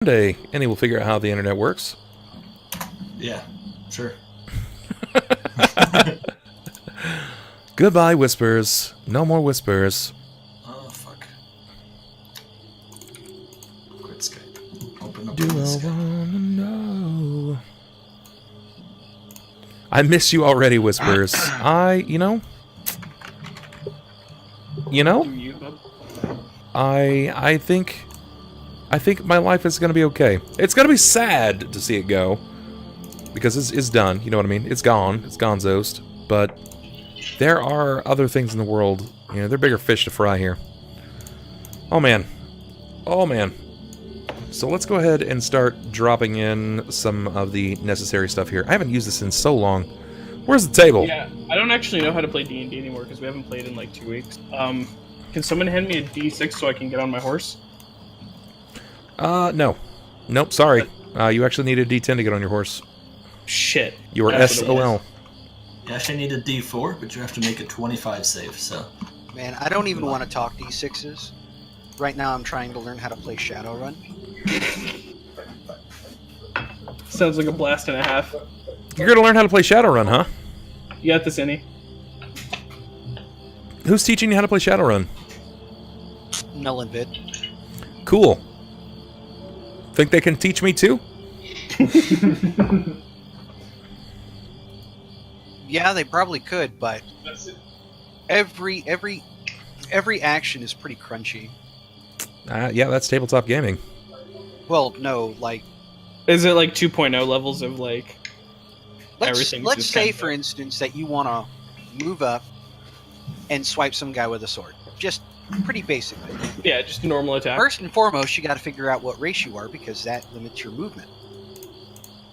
Day, and he will figure out how the internet works. Yeah, sure. Goodbye, whispers. No more whispers. Oh, fuck. Quit Skype. Open up Do I Skype. wanna know? I miss you already, whispers. You know, I think my life is gonna be okay. It's gonna be sad to see it go, because it's done. You know what I mean? It's gone. It's gonzost. But there are other things in the world. You know, there are bigger fish to fry here. Oh man. Oh man. So let's go ahead and start dropping in some of the necessary stuff here. I haven't used this in so long. Where's the table? Yeah, I don't actually know how to play D&D anymore because we haven't played in like 2 weeks. Can someone hand me a D6 so I can get on my horse? No. Nope, sorry. You actually need a D10 to get on your horse. Shit. You are That's what it SOL. You actually need a D4, but you have to make a 25 save, so... Man, I don't even want to talk D6s. Right now I'm trying to learn how to play Shadowrun. Sounds like a blast and a half. You're gonna learn how to play Shadowrun, huh? You got this, Annie. Who's teaching you how to play Shadowrun? Null and Vid. Cool. Think they can teach me too? Yeah, they probably could, but every action is pretty crunchy. Yeah, that's tabletop gaming. Well, no, like Is it like 2.0 levels of like everything? let's say, for instance, that you want to move up and swipe some guy with a sword. Just pretty basically. Yeah, just a normal attack. First and foremost, you got to figure out what race you are because that limits your movement.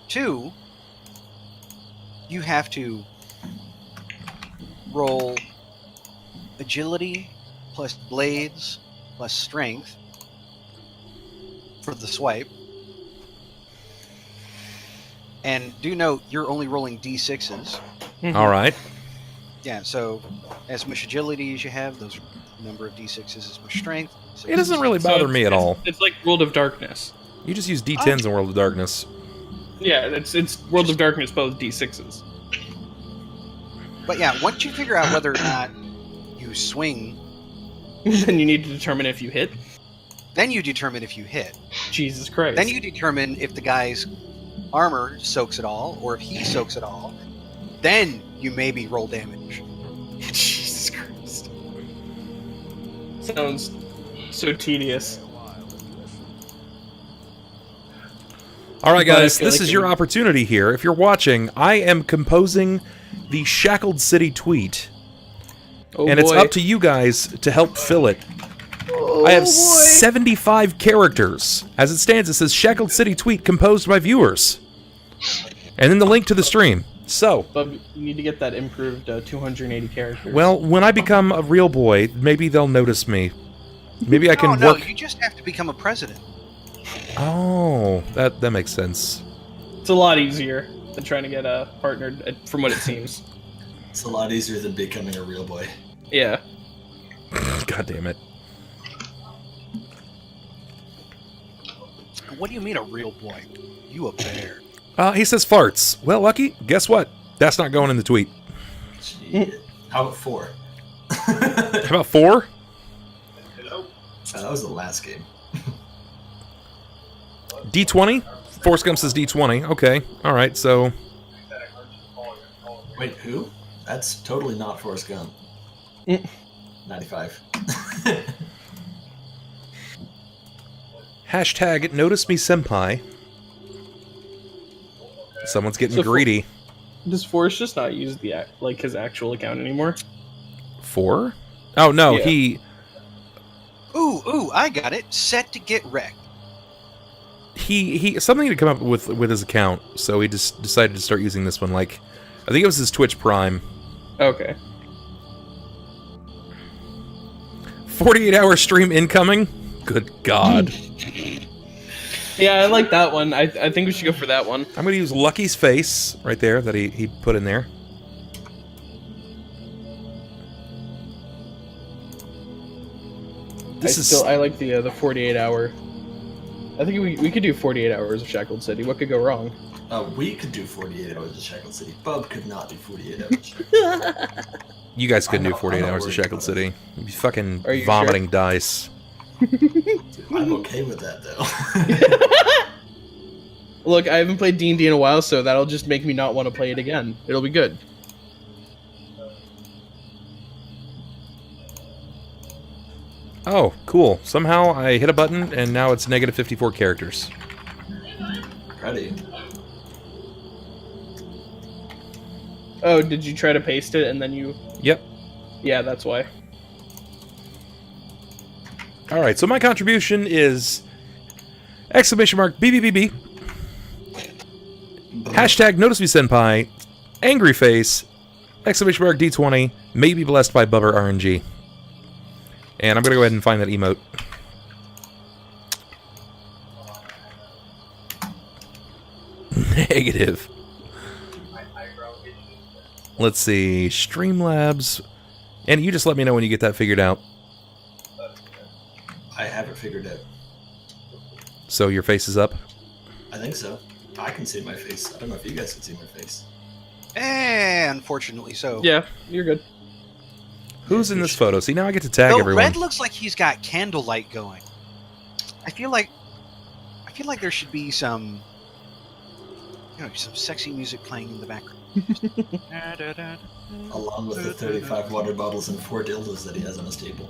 2, you have to roll agility plus blades plus strength for the swipe. And do note, you're only rolling D6s. All right. Yeah, so as much agility as you have, those number of D6s as much strength. So It doesn't really bother me at all. It's like World of Darkness. You just use D10s in World of Darkness. Yeah, it's World of Darkness, both D6s. But yeah, once you figure out whether or not you swing, Then you need to determine if you hit. then you determine if you hit. Jesus Christ. Then you determine if the guy's armor soaks it all, or if he soaks it all. Then you maybe roll damage. Jesus Christ. Sounds so tedious. All right, But I guys, feel this like is your opportunity here. If you're watching, I am composing the Shackled City tweet, Oh and it's boy. up to you guys to help fill it. I have 75 characters. As it stands, it says Shackled City tweet composed by viewers. And then the link to the stream. So, But you need to get that improved 280 characters. well, when I become a real boy, maybe they'll notice me. Maybe I can no, work... you just have to become a president. Oh, that makes sense. It's a lot easier than trying to get partnered, from what it seems. It's a lot easier than becoming a real boy. Yeah. God damn it. What do you mean a real boy? You a bear. He says farts. Well, Lucky, guess what? That's not going in the tweet. Shit. How about 4? How about 4? That was the last game. D20? Force Gump says D20. Okay. Alright, so... Wait, who? That's totally not Forrest Gump. 95. Hashtag notice me senpai. Someone's getting So greedy. Does Forrest just not use his actual account anymore? 4? Oh, no, Yeah. he... Ooh, I got it. Set to get wrecked. He something had come up with his account, so he just decided to start using this one, like... I think it was his Twitch Prime. Okay. 48-hour stream incoming? Good God. Yeah, I like that one. I think we should go for that one. I'm going to use Lucky's face right there that he put in there. I like the 48-hour. I think we could do 48 hours of Shackled City. What could go wrong? We could do 48 hours of Shackled City. Bub could not do 48 hours. You guys couldn't I'm do not- 48 I'm not hours of worried Shackled about City. You'd be fucking Are you vomiting dice. I'm okay with that, though. Look, I haven't played D&D in a while, so that'll just make me not want to play it again. It'll be good. Oh, cool. Somehow I hit a button, and now it's negative 54 characters. Ready? Oh, did you try to paste it and then you... Yep. Yeah, that's why. Alright, so my contribution is... Exclamation mark BBBB. Hashtag Notice Me Senpai. Angry Face. Exclamation mark D20. May be blessed by Bubber RNG. And I'm gonna go ahead and find that emote. Negative. Let's see. Streamlabs. And you just let me know when you get that figured out. I have it figured out. So your face is up? I think so. I can see my face. I don't know if you guys can see my face. Unfortunately so. Yeah, you're good. Who's in this photo? See, now I get to tag No, everyone. Red looks like he's got candlelight going. I feel like there should be some, some sexy music playing in the background. Along with the 35 water bottles and 4 dildos that he has on his table.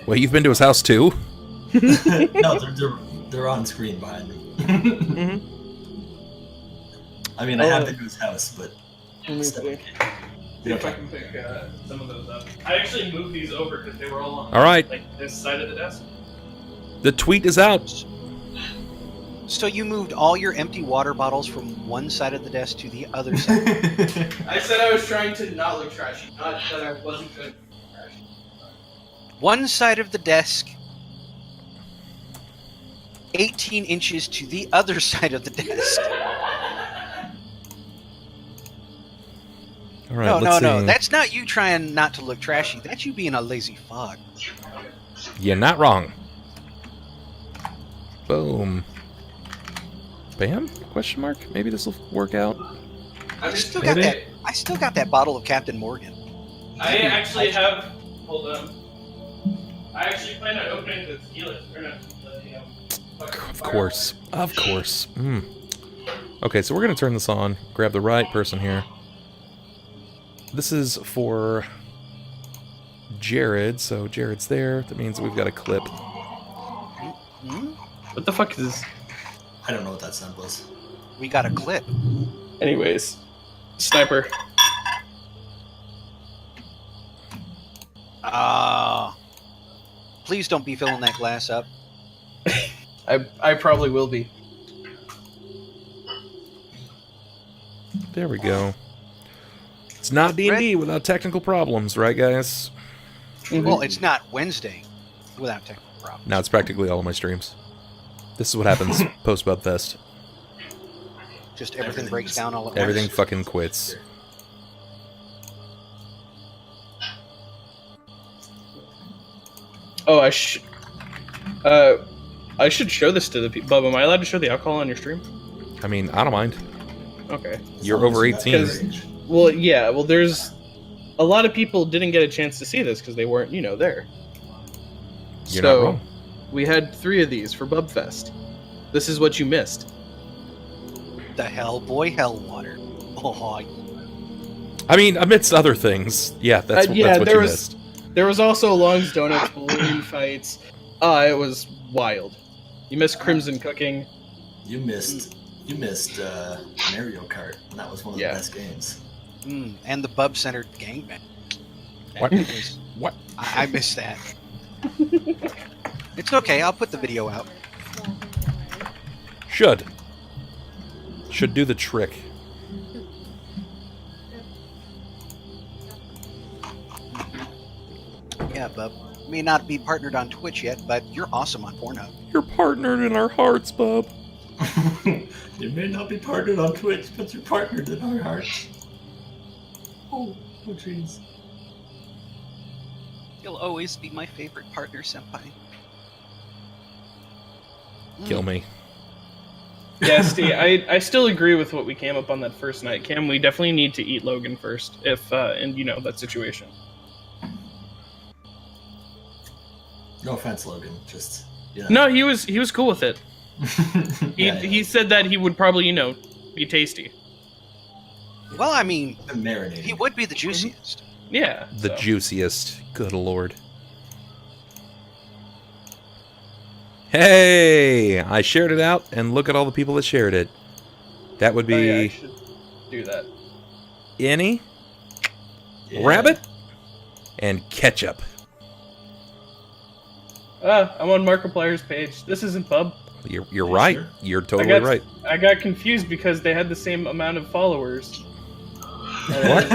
Wait, you've been to his house too? No, they're on screen behind me. Mm-hmm. I mean, I have been to his house, but... Let me Step see. okay. See if I can pick some of those up. I actually moved these over because they were all on Alright. like this side of the desk. The tweet is out. So you moved all your empty water bottles from one side of the desk to the other side. I said I was trying to not look trashy, not that I wasn't good. One side of the desk, 18 inches to the other side of the desk. All right, No, let's see. no. That's not you trying not to look trashy. That's you being a lazy fuck. You're not wrong. Boom. Bam? Question mark? Maybe this will work out. I still Maybe. got that bottle of Captain Morgan. I actually have. Hold on. I actually plan on opening the helix. Of course. Of course. Okay, so we're going to turn this on. Grab the right person here. This is for Jerrod, so Jerrod's there. That means we've got a clip. What the fuck is this? I don't know what that sound was. We got a clip. Anyways, sniper. Please don't be filling that glass up. I probably will be. There we go. It's not D&D without technical problems, right, guys? Well, it's not Wednesday without technical problems. No, it's practically all of my streams. This is what happens post-Bubfest. Just everything breaks down all at Everything once. fucking quits. Oh, I should show this to the people. Bub, am I allowed to show the alcohol on your stream? I mean, I don't mind. Okay. You're over 18. Well, yeah. Well, there's a lot of people didn't get a chance to see this because they weren't, there. You're not wrong. We had 3 of these for Bubfest. This is what you missed. The Hellboy Hellwater. Oh, I mean, amidst other things, yeah, that's what you missed. There was also Long's Donuts, balloon fights. It was wild. You missed Crimson Cooking. You missed Mario Kart, and that was one of the best games. and the Bub-centered gangbang. What? What? I missed that. It's okay, I'll put the video out. Should do the trick. Yeah, Bub. May not be partnered on Twitch yet, but you're awesome on Pornhub. You're partnered in our hearts, bub. You may not be partnered on Twitch, but you're partnered in our hearts. Oh jeez. You'll always be my favorite partner, Senpai. Kill me. Yeah, Steve, I still agree with what we came up on that first night. Cam, we definitely need to eat Logan first, if in that situation. No offense, Logan. Just No, he was cool with it. Yeah, He said that he would probably be tasty. Well, I mean, marinating. he would be the juiciest. Yeah. The juiciest. Good lord. Hey! I shared it out, and look at all the people that shared it. That would be... Oh, yeah, I should do that. Any, Yeah. rabbit, and ketchup. I'm on Markiplier's page. This isn't Bub. You're right. Sure? You're totally right. I got confused because they had the same amount of followers. What?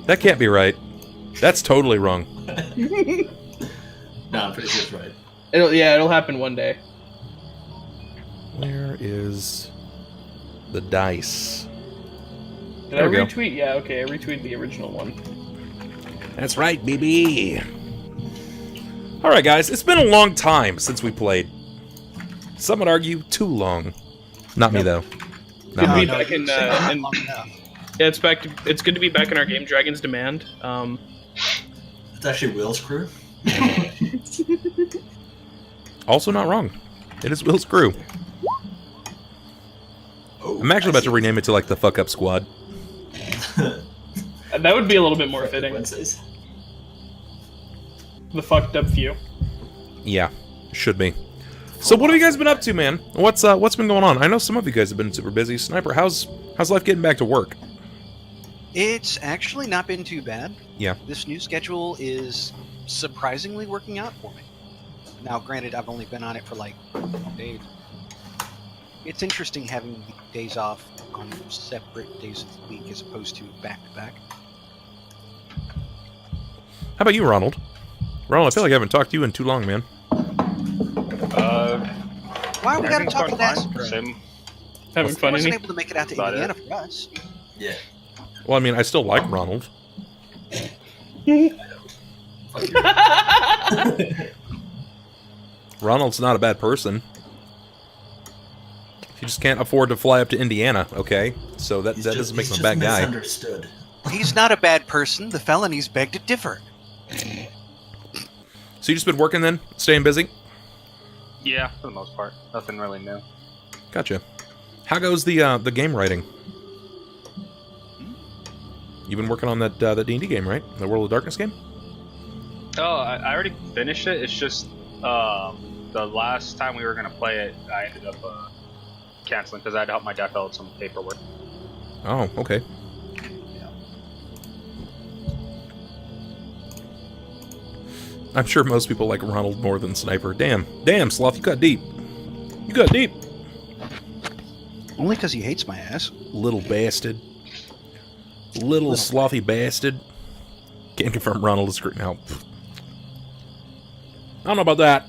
That can't be right. That's totally wrong. No, I'm pretty sure it's right. It'll happen one day. Where is the dice? Did There I we go. retweet? Yeah, okay, I retweeted the original one. That's right, BB. All right, guys. It's been a long time since we played. Some would argue too long. Not me though. Not Good to me. be back in. Long in enough. yeah, it's back. It's good to be back in our game, Dragon's Demand. It's actually Will's crew. Also not wrong. It is Will's crew. Oh, I'm actually about to rename it to like the Fuck Up Squad. That would be a little bit more fitting. Wednesdays. The fucked up few. Yeah, should be. So what have you guys been up to, man? What's been going on? I know some of you guys have been super busy. Sniper, how's life getting back to work? It's actually not been too bad. Yeah. This new schedule is surprisingly working out for me. Now, granted, I've only been on it for like 12 days. It's interesting having days off on separate days of the week as opposed to back-to-back. How about you, Ronald? Ronald, I feel like I haven't talked to you in too long, man. Why we gotta Everything's talk to going that? fine. Same. Having I fun, wasn't any? able to make it out to About Indiana for us. Yeah. Well, I mean, I still like Ronald. Fuck you. Ronald's not a bad person. He just can't afford to fly up to Indiana, okay? So that doesn't make him a bad guy. Misunderstood. He's not a bad person. The felonies beg to differ. So you just been working then? Staying busy? Yeah, for the most part. Nothing really new. Gotcha. How goes the game writing? You've been working on that D&D game, right? The World of Darkness game? Oh, I already finished it. It's just the last time we were going to play it, I ended up canceling because I had to help my dad fill out some paperwork. Oh, okay. I'm sure most people like Ronald more than Sniper. Damn, Sloth, you got deep. You got deep. Only because he hates my ass. Little bastard. Little slothy bastard. Can't confirm Ronald is screwed now. I don't know about that.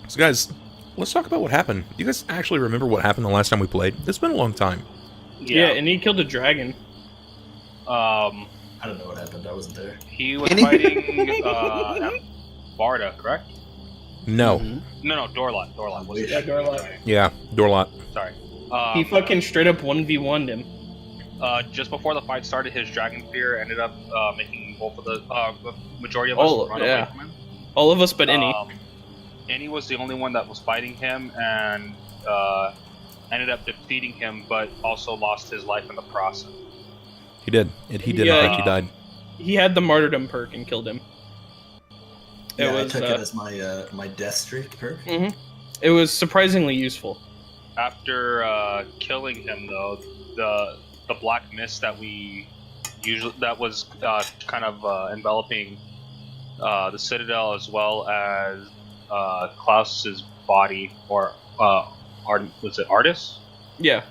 So guys, let's talk about what happened. Do you guys actually remember what happened the last time we played? It's been a long time. Yeah, and he killed a dragon. I don't know what happened. I wasn't there. He was fighting at Barda, correct? No. Mm-hmm. No, Dorlot. Dorlot was it? Yeah, Dorlot. Yeah, Dorlot. Sorry. He fucking straight up 1v1'd him. Just before the fight started, his dragon fear ended up making both of the majority of us run away from him. All of us but Innie. Innie was the only one that was fighting him and ended up defeating him, but also lost his life in the process. He did. He did. Yeah, In fact, he died. He had the martyrdom perk and killed him. Yeah, was, I took it as my my death streak perk. Mm-hmm. It was surprisingly useful. After killing him, though, the black mist that was kind of enveloping the Citadel as well as Klaus's body, or was it Artis? Yeah.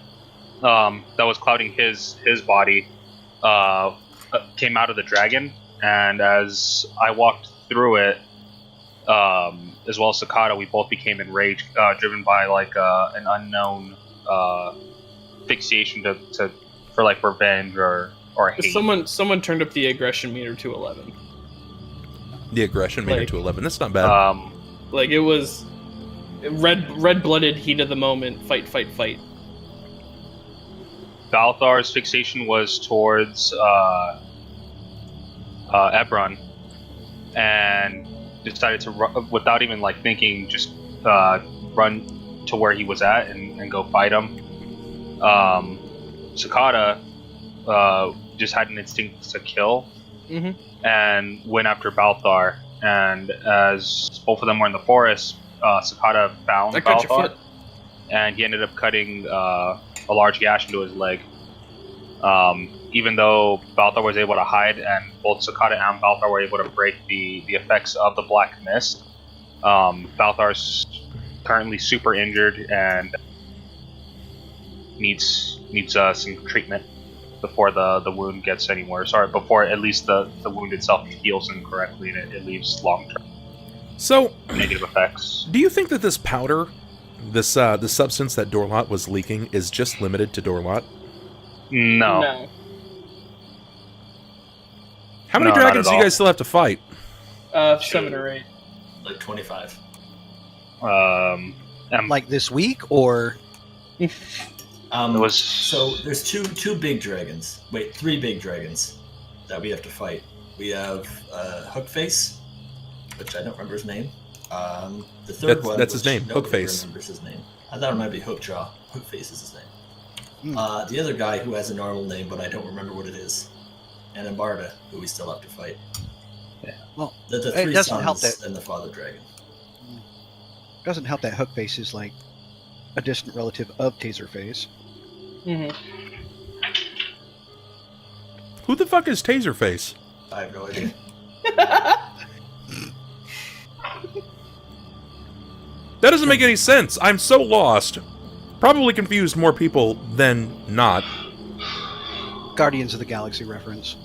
That was clouding his body. Came out of the dragon, and as I walked through it, as well as Sakata, we both became enraged, driven by like an unknown fixation for like revenge or hate. Someone turned up the aggression meter to 11. The aggression meter to 11. That's not bad. Like it was red-blooded, heat of the moment, fight. Balthar's fixation was towards Ebron, and decided to, without even like thinking, just run to where he was at and go fight him. Sakata just had an instinct to kill, and went after Balthar. And as both of them were in the forest, Sakata found Balthar, and he ended up cutting a large gash into his leg. Even though Balthar was able to hide, and both Sakata and Balthar were able to break the effects of the black mist, Balthar's currently super injured and needs some treatment before the wound gets any worse. Or before at least the wound itself heals incorrectly and it leaves long-term negative effects. Do you think that this powder, the substance that Dorlot was leaking, is just limited to Dorlot? No. How many dragons do you guys still have to fight? 7 or 8. Like 25. Like this week, or? So there's two big dragons. Wait, 3 big dragons that we have to fight. We have Hookface, which I don't remember his name. The third one. That's his name, Hookface. Remembers his name. I thought it might be Hookjaw. Hookface is his name. The other guy who has a normal name, but I don't remember what it is. And Embarda, who we still have to fight. Yeah. Well, the it 3 doesn't help sons that. and the father dragon. Doesn't help that Hookface is like a distant relative of Taserface. Who the fuck is Taserface? I have no idea. That doesn't make any sense. I'm so lost. Probably confused more people than not. Guardians of the Galaxy reference.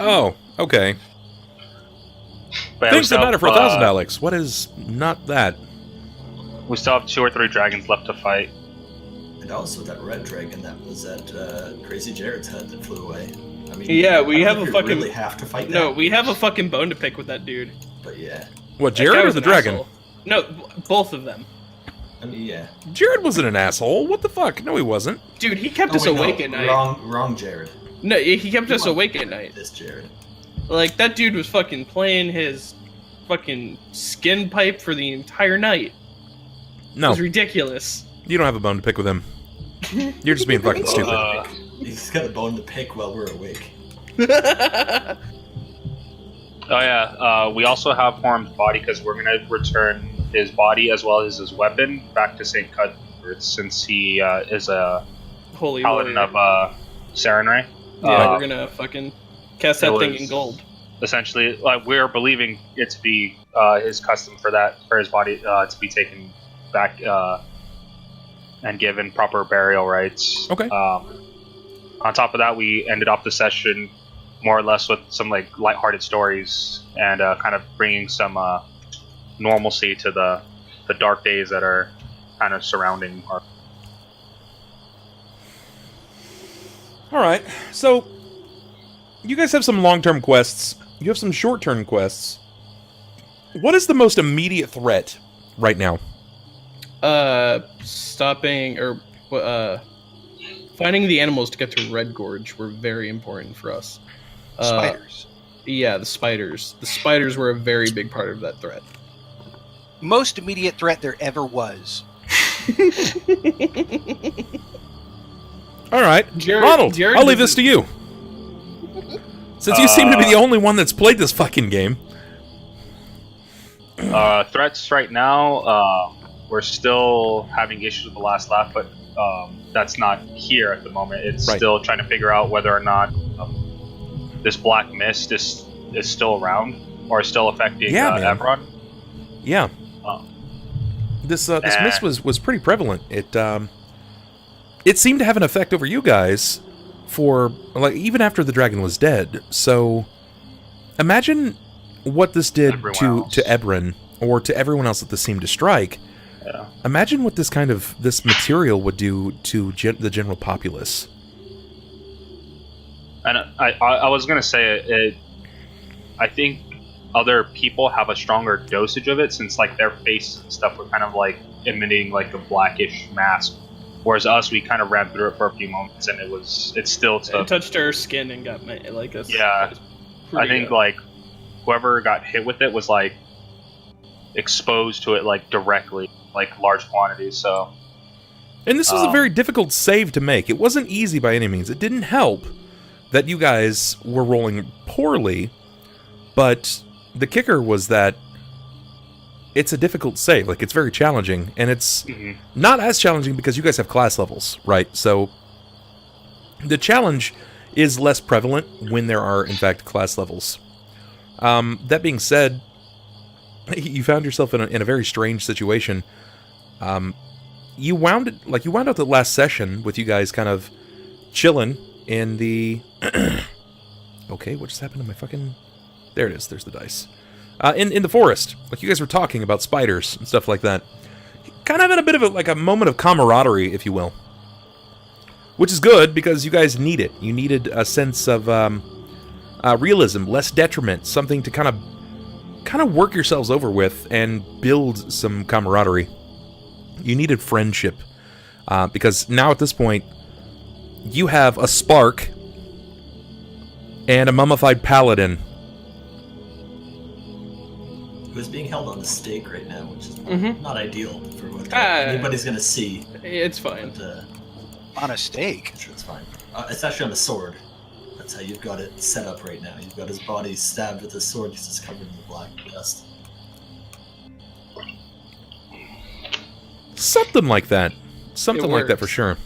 Oh, okay. But Things that matter for 1,000, Alex. What is not that? We still have 2 or 3 dragons left to fight. And also that red dragon that was at Crazy Jerrod's head that flew away. I mean, Yeah, we I have don't a think we fucking. really have to fight that. No, we have a fucking bone to pick with that dude. But yeah. What, That guy Jerrod or was the an dragon? asshole. No, both of them. I mean, yeah. Jerrod wasn't an asshole. What the fuck? No, he wasn't. Dude, he kept Oh, us wait, no, awake at night. Wrong Jerrod. No, he kept us Come on. awake at night. This Jerrod. Like, that dude was fucking playing his fucking skin pipe for the entire night. It No, was ridiculous. you don't have a bone to pick with him. You're just being fucking stupid. He's got a bone to pick while we're awake. Oh yeah, we also have Horam's body because we're gonna return his body as well as his weapon back to St. Cuthbert since he is a Holy paladin warrior. of Sarenrae. Yeah, we're gonna fucking cast that it thing was- in gold. Essentially, we're believing it to be his custom for his body to be taken back and given proper burial rites. Okay. On top of that, we ended off the session more or less with some like lighthearted stories and kind of bringing some normalcy to the dark days that are kind of surrounding our. All right, so you guys have some long-term quests. You have some short-term quests. What is the most immediate threat right now? Stopping or finding the animals to get to Red Gorge were very important for us. Spiders. Yeah, the spiders. The spiders were a very big part of that threat. Most immediate threat there ever was. All right, Ronald, Jerrod I'll leave this to you. Since you seem to be the only one that's played this fucking game. Threats right now, we're still having issues with the last laugh, but that's not here at the moment. It's still trying to figure out whether or not this black mist is still around or still affecting Evron. Yeah. This mist was pretty prevalent. It seemed to have an effect over you guys for like even after the dragon was dead. So imagine what this did to Ebron or to everyone else that this seemed to strike. Yeah. Imagine what this material would do to the general populace. And I was gonna say it. I think other people have a stronger dosage of it, since like their face and stuff were kind of like emitting like a blackish mask, whereas us, we kind of ran through it for a few moments, and it still took. It touched our skin and got like us. Yeah, I think like whoever got hit with it was like exposed to it like directly, like large quantities. So, and this was a very difficult save to make. It wasn't easy by any means. It didn't help that you guys were rolling poorly, but the kicker was that it's a difficult save. Like, it's very challenging, and it's not as challenging because you guys have class levels, right? So the challenge is less prevalent when there are, in fact, class levels. That being said, you found yourself in a very strange situation. You wound out the last session with you guys kind of chilling in the... Okay, what just happened to my fucking... There it is, there's the dice. In the forest, like you guys were talking about spiders and stuff like that. Kind of in a bit of a moment of camaraderie, if you will. Which is good, because you guys need it. You needed a sense of realism, less detriment, something to kind of work yourselves over with and build some camaraderie. You needed friendship, because now at this point, you have a spark and a mummified paladin who is being held on a stake right now, which is not ideal for what anybody's going to see. It's fine. But, on a stake? I'm sure it's fine. It's actually on a sword. That's how you've got it set up right now. You've got his body stabbed with a sword. He's just covered in the black dust. Something like that. Something like that for sure.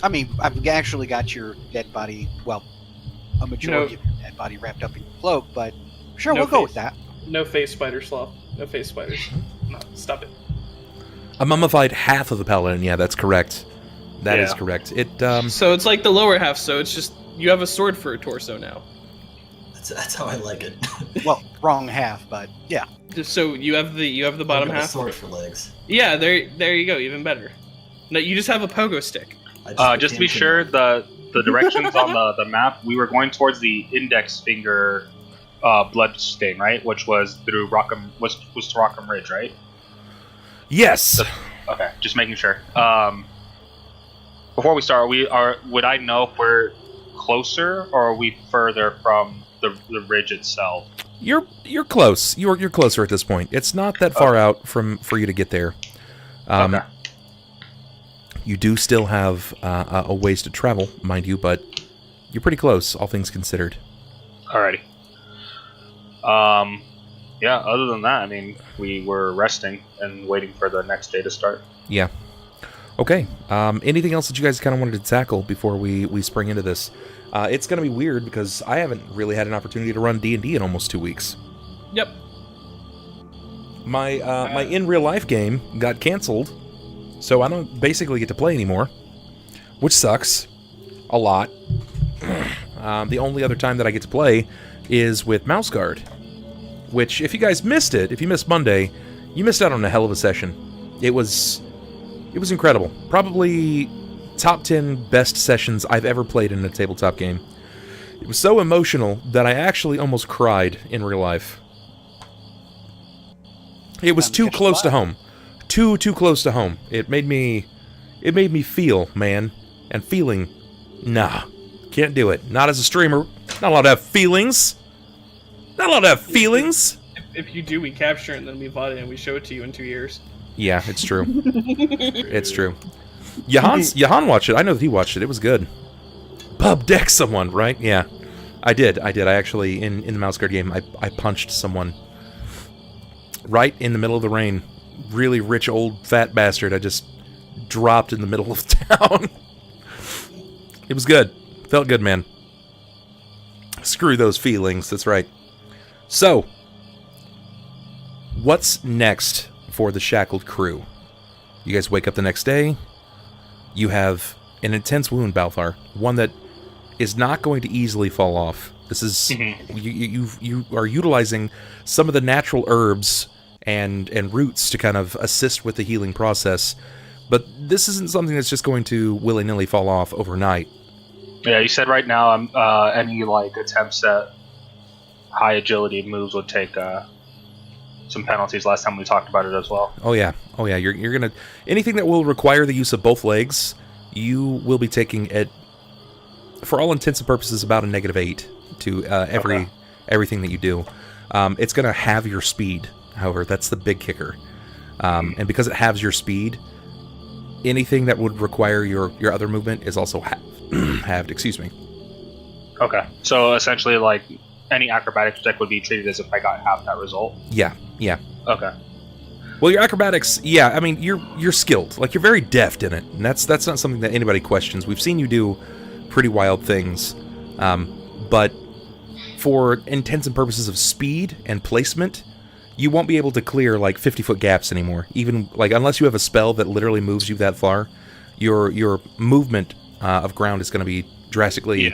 I mean, I've actually got your dead body, well, a majority of your dead body wrapped up in your cloak, but sure, we'll go with that. No face spider sloth. No face spiders. No, stop it. A mummified half of the paladin, yeah, that's correct. That is correct. So it's like the lower half, so it's just, you have a sword for a torso now. That's how I like it. Well, wrong half, but yeah. So you have the bottom half. A sword for legs. Yeah, there you go, even better. No, you just have a pogo stick. Just to be sure, the directions on the map, we were going towards the index finger blood stain, right? Which was through Rockham, was to Rockham Ridge, right? Yes. Okay, just making sure. Before we start, would I know if we're closer or are we further from the ridge itself? You're close. You're closer at this point. It's not that far out for you to get there. Okay. You do still have a ways to travel, mind you, but you're pretty close, all things considered. Alrighty. Yeah, other than that, I mean, we were resting and waiting for the next day to start. Yeah. Okay. Anything else that you guys kind of wanted to tackle before we spring into this? It's going to be weird because I haven't really had an opportunity to run D&D in almost 2 weeks. Yep. My in real life game got canceled, so I don't basically get to play anymore, which sucks a lot. The only other time that I get to play is with Mouse Guard, which, if you guys missed it, if you missed Monday, you missed out on a hell of a session. It was incredible. Probably top 10 best sessions I've ever played in a tabletop game. It was so emotional that I actually almost cried in real life. It was too close to home. Too close to home. It made me feel, man. And feeling, nah. Can't do it. Not as a streamer. Not allowed to have feelings. Not allowed to have feelings. If you do, we capture it and then we VOD it and we show it to you in 2 years. Yeah, it's true. It's true. Jahan watched it. I know that he watched it. It was good. Pub deck someone, right? Yeah. I did. I actually, in the Mouse Guard game, I punched someone. Right in the middle of the rain. Really rich old fat bastard. I just dropped in the middle of town. It was good. Felt good, man. Screw those feelings. That's right. So, what's next for the Shackled crew? You guys wake up the next day. You have an intense wound, Balthar. One that is not going to easily fall off. This is you are utilizing some of the natural herbs and roots to kind of assist with the healing process. But this isn't something that's just going to willy-nilly fall off overnight. Yeah, you said right now any like attempts at high agility moves would take some penalties. Last time we talked about it as well. Oh yeah. You're gonna anything that will require the use of both legs, you will be taking it. For all intents and purposes, about a -8 to everything that you do. It's gonna halve your speed. However, that's the big kicker. And because it halves your speed, anything that would require your other movement is also halved. Excuse me. Okay. So essentially, like any acrobatics check would be treated as if I got half that result. Yeah. Okay. Well, your acrobatics, yeah. I mean, you're skilled. Like you're very deft in it, and that's not something that anybody questions. We've seen you do pretty wild things, but for intents and purposes of speed and placement, you won't be able to clear like 50-foot gaps anymore. Even like unless you have a spell that literally moves you that far, your movement of ground is going to be drastically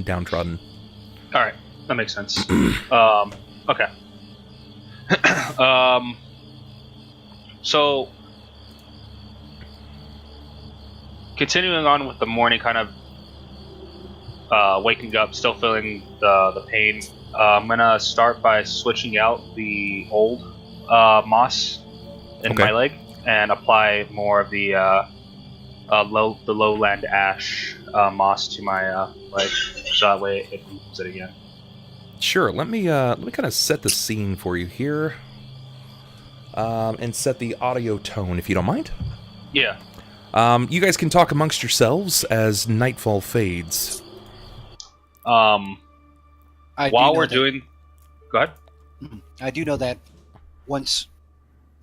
downtrodden. All right, that makes sense. Okay. So continuing on with the morning, kind of waking up, still feeling the pain. I'm gonna start by switching out the old moss in my leg and apply more of the lowland ash moss to my leg, so that way it moves it again. Sure. Let me kind of set the scene for you here, and set the audio tone if you don't mind. Yeah. You guys can talk amongst yourselves as nightfall fades. While we're doing... Go ahead. I do know that once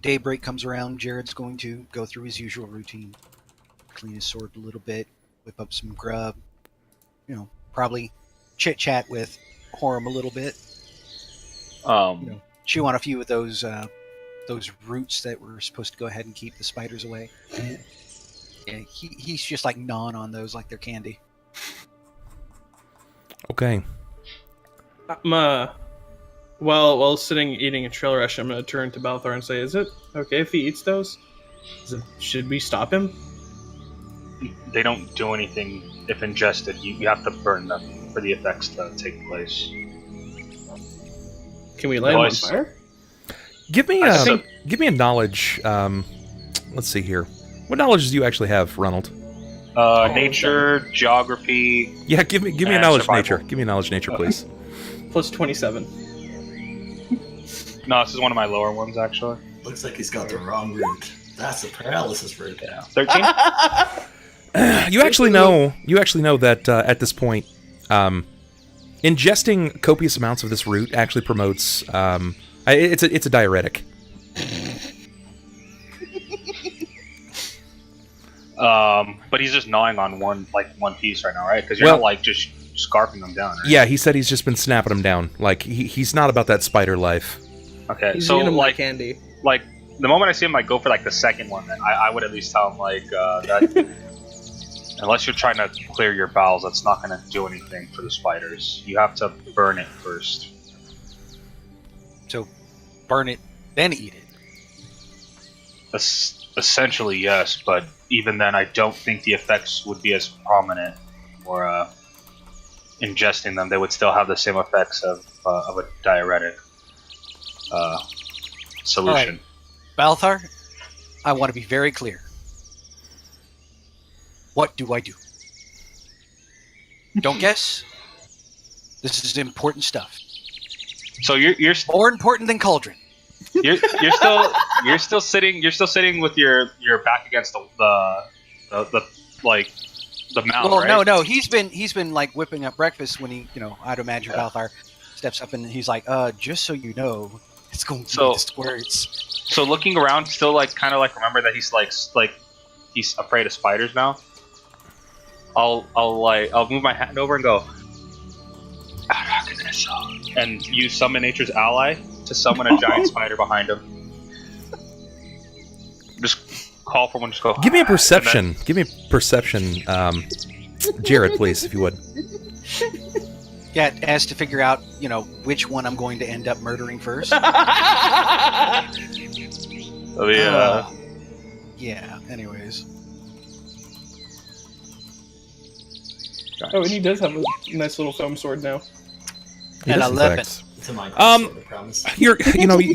daybreak comes around, Jerrod's going to go through his usual routine. Clean his sword a little bit, whip up some grub, probably chit-chat with Horam a little bit. Chew on a few of those roots that were supposed to go ahead and keep the spiders away. Yeah, he's just like gnawing on those like they're candy. Okay. While sitting eating a trail rush, I'm going to turn to Balthar and say, "Is it okay if he eats those? Should we stop him?" They don't do anything if ingested. You have to burn them for the effects to take place. Can we light him on fire? Give me a knowledge. Let's see here. What knowledge do you actually have, Ronald? Nature, geography. Yeah, give me a knowledge survival. nature. Give me a knowledge nature, please. Plus 27. No, this is one of my lower ones actually. Looks like he's got the wrong route. That's a paralysis route. Yeah. 13. You actually know that at this point, ingesting copious amounts of this root actually promotes. It's a diuretic. But he's just gnawing on one piece right now, right? Because you're not like just scarfing them down. Right? Yeah, he said he's just been snapping them down. Like he's not about that spider life. Okay, He's so eating them like candy. Like the moment I see him like go for like the second one, then I would at least tell him like that. Unless you're trying to clear your bowels, that's not going to do anything for the spiders. You have to burn it first. So, burn it, then eat it. Essentially, yes, but even then, I don't think the effects would be as prominent. Or ingesting them, they would still have the same effects of a diuretic solution. All right. Balthar, I want to be very clear. What do I do? Don't guess. This is important stuff. So you're more important than Cauldron. You're still sitting with your back against the mountain. Well, right? no, he's been like whipping up breakfast when he, I'd imagine Balthar steps up and he's like, just so you know, it's going to be the squirts. So looking around, still like kind of like remember that he's like he's afraid of spiders now. I'll move my hand over and go, and use summon nature's ally to summon a giant spider behind him. Just call for one. Just go. Give me a perception. Give me a perception, Jerrod, please, if you would. Yeah, as to figure out, which one I'm going to end up murdering first. Yeah. Anyways. Oh, and he does have a nice little foam sword now. He At does, in 11. fact. It's a Minecraft sword, I promise. You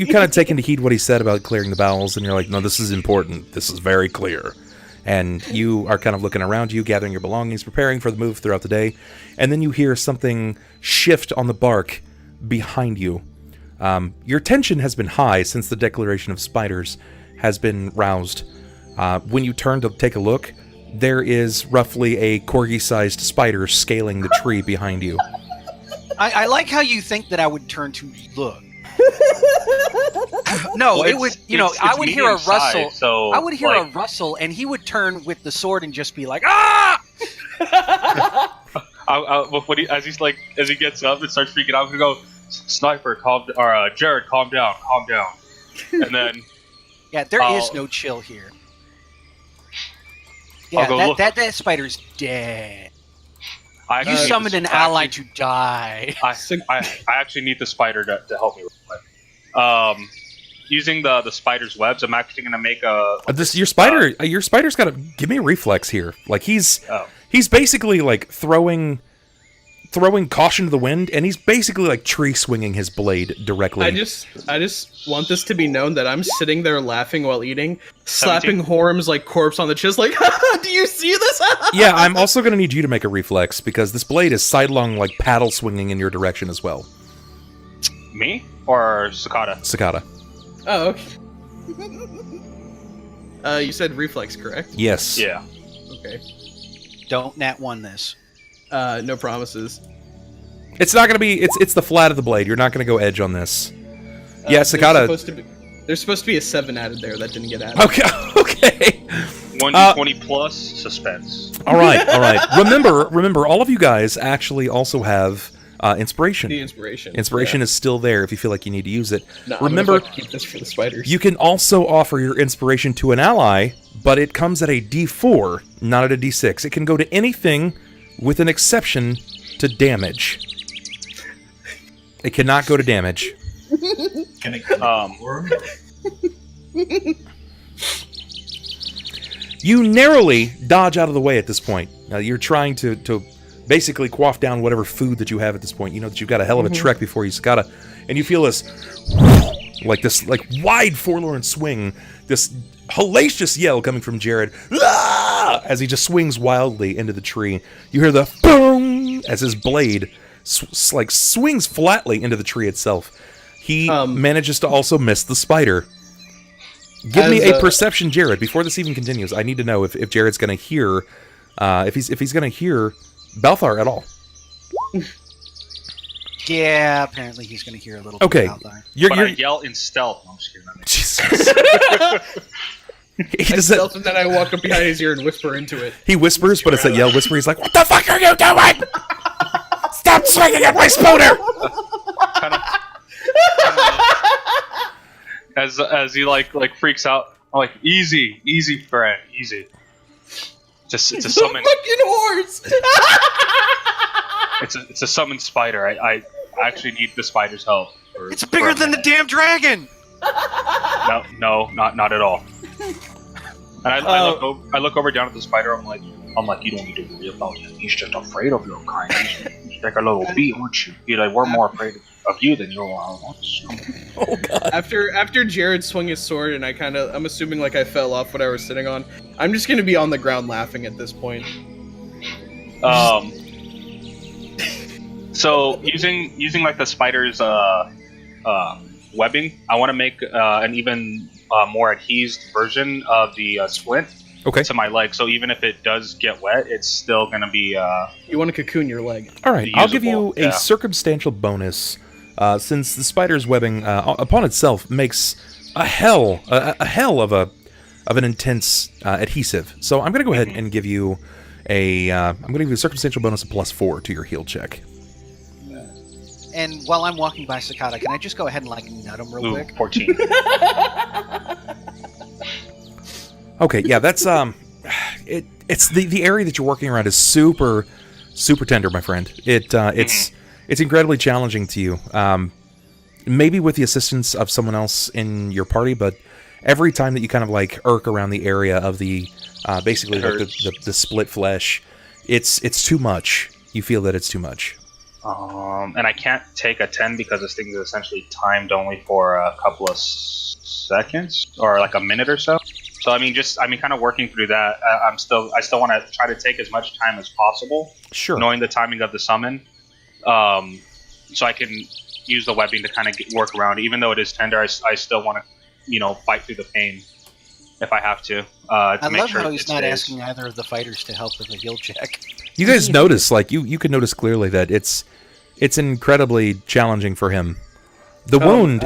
kind of take into heed what he said about clearing the bowels, and you're like, no, this is important. This is very clear. And you are kind of looking around you, gathering your belongings, preparing for the move throughout the day, and then you hear something shift on the bark behind you. Your tension has been high since the declaration of spiders has been roused. When you turn to take a look, there is roughly a corgi-sized spider scaling the tree behind you. I like how you think that I would turn to look. No, Well, it would. I would hear a medium size, rustle. so, I would hear a rustle, and he would turn with the sword and just be like, "Ah!" As he gets up and starts freaking out, I'm gonna go, Sniper, Jerrod, calm down, and then Yeah, there is no chill here. I'll go Yeah, look. that spider's dead. I You actually summoned an need ally to die. I actually need the spider to help me real quick. Using the spider's webs, I'm actually gonna make Your spider's got to give me a reflex here. Like he's basically like throwing caution to the wind, and he's basically like tree swinging his blade directly. I just want this to be known that I'm sitting there laughing while eating, slapping Horam's like corpse on the chest, like, do you see this? Yeah, I'm also gonna need you to make a reflex because this blade is sidelong, like paddle swinging in your direction as well. Me or Sakata? Oh, okay. You said reflex, correct? Yes. Yeah. Okay. Don't nat one this. No promises. It's not gonna be. It's the flat of the blade. You're not gonna go edge on this. Yeah, Sakata. There's supposed to be a 7 added there that didn't get added. Okay. 1d20 plus suspense. All right. Remember, all of you guys actually also have inspiration. The inspiration. Inspiration is still there if you feel like you need to use it. No, Remember, I'm gonna keep this for the spiders. you can also offer your inspiration to an ally, but it comes at a D4, not at a D6. It can go to anything with an exception to damage. It cannot go to damage. Can it worm? You narrowly dodge out of the way at this point. Now you're trying to basically quaff down whatever food that you have at this point. You know that you've got a hell of a trek before you gotta, and you feel this wide forlorn swing, this hellacious yell coming from Jerrod, "Ah!" as he just swings wildly into the tree. You hear the boom as his blade swings flatly into the tree itself. He manages to also miss the spider. Give me a perception, Jerrod, before this even continues. I need to know if Jared's going to hear, if he's going to hear Balthar at all. Yeah, apparently he's going to hear a little Okay. bit out there. I yell in stealth. No, I'm just kidding. Jesus. I stealth and then I walk up behind his ear and whisper into it. He whispers, but it's that yell whisper. He's like, "What the fuck are you doing? Stop swinging at my spooner!" As he like freaks out, I'm like, easy, friend, easy. Just it's a summon. Fucking horse! It's a summoned spider. I actually need the spider's help. It's bigger than the damn dragon! No, not at all. And I look over down at the spider. I'm like, you don't need to worry about him. He's just afraid of your kind. He's like a little bee, aren't you? We're more afraid of you than you are of us. Oh god. After Jerrod swung his sword and I'm assuming like I fell off what I was sitting on, I'm just gonna be on the ground laughing at this point. So using like the spider's webbing, I want to make an even more adhesed version of the splint to my leg. So even if it does get wet, it's still gonna be. You want to cocoon your leg. All right, I'll give you a circumstantial bonus, since the spider's webbing upon itself makes a hell of an intense adhesive. So I'm gonna go ahead and give you a circumstantial bonus of +4 to your heal check. And while I'm walking by Sakata, can I just go ahead and like nut him real quick? 14. Okay, yeah, that's it's the area that you're working around is super tender, my friend. It's incredibly challenging to you. Maybe with the assistance of someone else in your party, but every time that you kind of like irk around the area of the basically like the split flesh, it's too much. You feel that it's too much. And I can't take a 10 because this thing is essentially timed only for a couple of seconds or like a minute or so. So I mean, kind of working through that. I still want to try to take as much time as possible. Sure. Knowing the timing of the summon, so I can use the webbing to kind of work around. Even though it is tender, I still want to, fight through the pain if I have to. I love how he's not asking either of the fighters to help with a heal check. You guys notice, like, you can notice clearly that it's incredibly challenging for him. The wound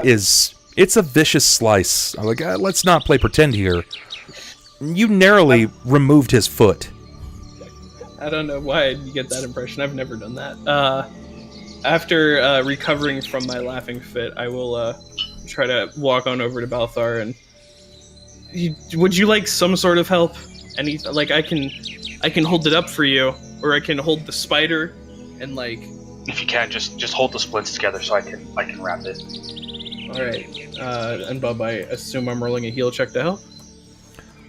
it's a vicious slice. Like, let's not play pretend here. You narrowly removed his foot. I don't know why you get that impression. I've never done that. After recovering from my laughing fit, I will try to walk on over to Balthar and... Would you like some sort of help? Like, I can hold it up for you, or I can hold the spider, and like... If you can, just hold the splints together so I can wrap it. Alright. And Bub, I assume I'm rolling a heal check to help?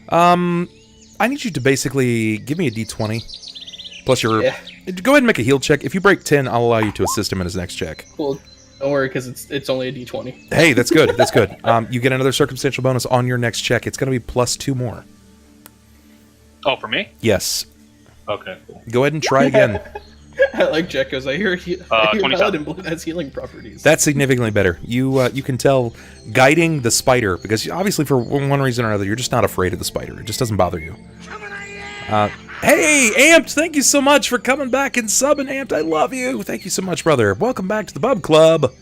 I need you to basically give me a d20. Plus your... Yeah. Go ahead and make a heal check. If you break 10, I'll allow you to assist him in his next check. Cool. Don't worry, because it's only a d20. Hey, that's good. That's good. You get another circumstantial bonus on your next check. It's going to be plus 2 more. Oh, for me? Yes. Okay, cool. Go ahead and try again. I like Jack goes, I hear Paladin Blood has healing properties. That's significantly better. You can tell guiding the spider, because obviously for one reason or another, you're just not afraid of the spider. It just doesn't bother you. Hey, Amped, thank you so much for coming back and subbing, Amped. I love you. Thank you so much, brother. Welcome back to the Bub Club.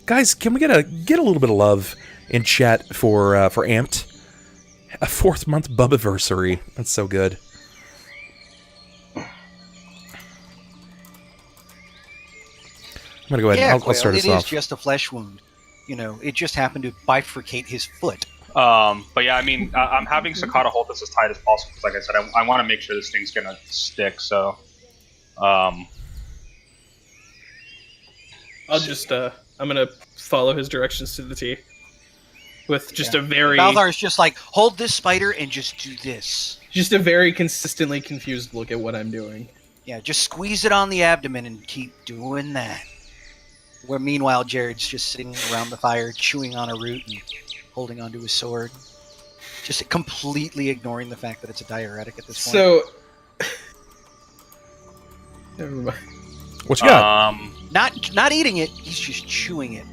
Guys, can we get a little bit of love in chat for Amped? A 4th month Bubiversary. That's so good. I'm gonna go ahead and I'll start us off. It is just a flesh wound. It just happened to bifurcate his foot. But yeah, I mean, I'm having Sakata hold this as tight as possible because, like I said, I want to make sure this thing's gonna stick. So, I'll just I'm gonna follow his directions to the T with just a very... Balthar's just like, hold this spider and just do this. Just a very consistently confused look at what I'm doing. Yeah, just squeeze it on the abdomen and keep doing that. Where meanwhile, Jerrod's just sitting around the fire, chewing on a root and holding onto his sword. Just completely ignoring the fact that it's a diuretic at this point. So... Never mind. What you got? Not eating it, he's just chewing it.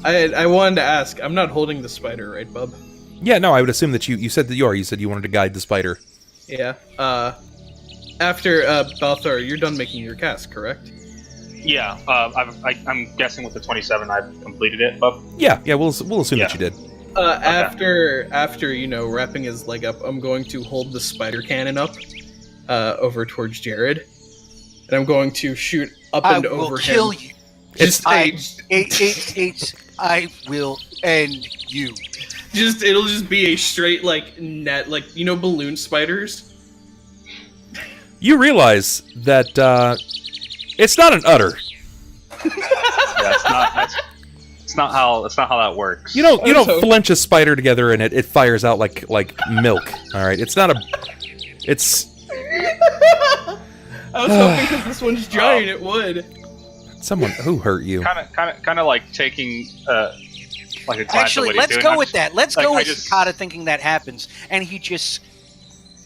I wanted to ask, I'm not holding the spider, right, Bub? Yeah, no, I would assume that you said that you are. You said you wanted to guide the spider. Yeah. After, Balthar, you're done making your cast, correct? Yeah, I'm guessing with the 27 I've completed it, but... Yeah, we'll assume that you did. Okay. After, wrapping his leg up, I'm going to hold the spider cannon up, over towards Jerrod. And I'm going to shoot up and over him. I will kill you. I will end you. It'll just be a straight, net, balloon spiders? You realize that, it's not an udder. Yeah, it's not how that works. You don't flinch a spider together and it fires out like milk. All right, it's not a. It's. I was hoping because this one's giant, it would. Someone who hurt you. Kind of like taking like a glance. Actually, let's go with that. Let's go with Sakata thinking that happens, and he just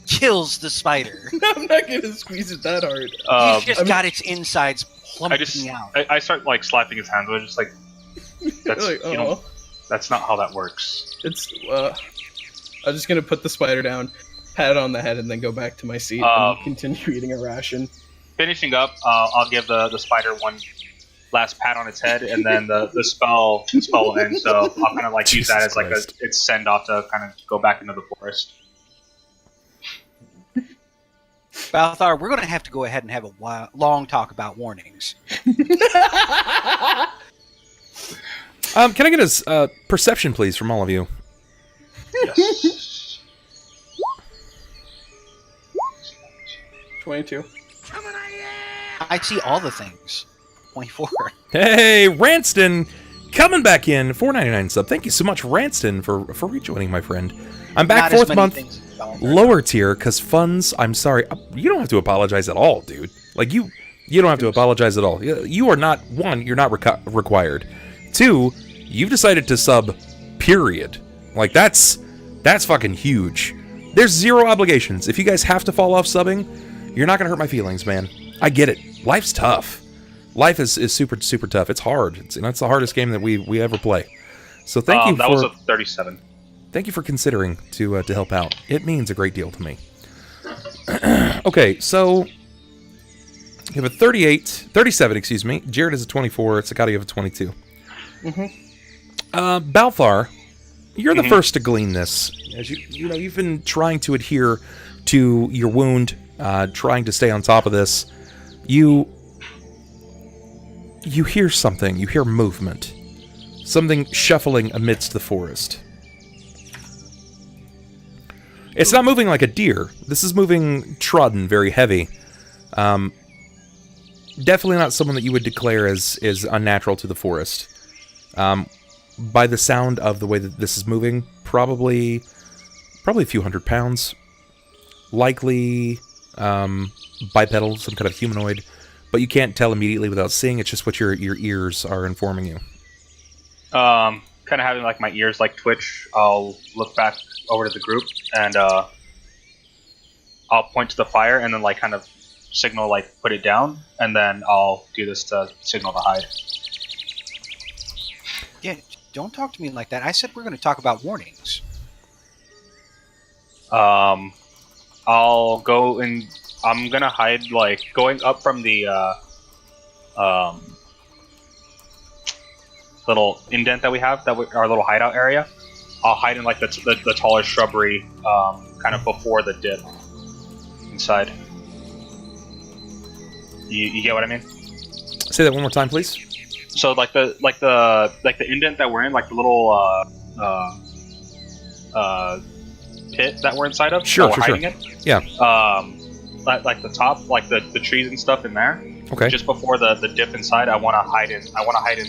kills the spider. I'm not gonna squeeze it that hard. He's just got its insides plummeting out. I start slapping his hands. I'm just like, that's that's not how that works. It's I'm just gonna put the spider down, pat it on the head, and then go back to my seat and continue eating a ration. Finishing up, I'll give the spider one last pat on its head, and then the spell will end. So I'll kind of use that as its send off to kind of go back into the forest. Balthar, we're going to have to go ahead and have a long talk about warnings. Can I get a perception, please, from all of you? Yes. 22. I see all the things. 24. Hey, Ranston, coming back in. $4.99 sub. Thank you so much, Ranston, for rejoining, my friend. I'm back 4th month. Lower tier, because funds, I'm sorry. You don't have to apologize at all, dude. You don't have to apologize at all. You are not, one, you're not required. Two, you've decided to sub, period. Like, that's fucking huge. There's zero obligations. If you guys have to fall off subbing, you're not going to hurt my feelings, man. I get it. Life's tough. Life is super, super tough. It's hard. It's the hardest game that we ever play. So thank you that was a 37. Thank you for considering to help out. It means a great deal to me. Okay, so you have a 37, excuse me. Jerrod is a 24. Sakata, you have a 22. Balthar, you're the first to glean this. As you've been trying to adhere to your wound, trying to stay on top of this. You hear something. You hear movement. Something shuffling amidst the forest. It's not moving like a deer. This is moving trodden, very heavy. Definitely not someone that you would declare as unnatural to the forest. By the sound of the way that this is moving, probably a few hundred pounds. Likely bipedal, some kind of humanoid. But you can't tell immediately without seeing. It's just what your ears are informing you. Kind of having like my ears like twitch, I'll look back over to the group and I'll point to the fire and then like kind of signal like put it down, and then I'll do this to signal to hide. Yeah, don't talk to me like that. I said we're going to talk about warnings. I'll go and I'm gonna hide like going up from the little indent that we have, our little hideout area. I'll hide in like the taller shrubbery, kind of before the dip inside. You get what I mean? Say that one more time, please. So like the indent that we're in, like the little pit that we're inside of. Sure, that we're hiding sure. in. Yeah. Like the top, like the trees and stuff in there. Okay. Just before the dip inside, I want to hide in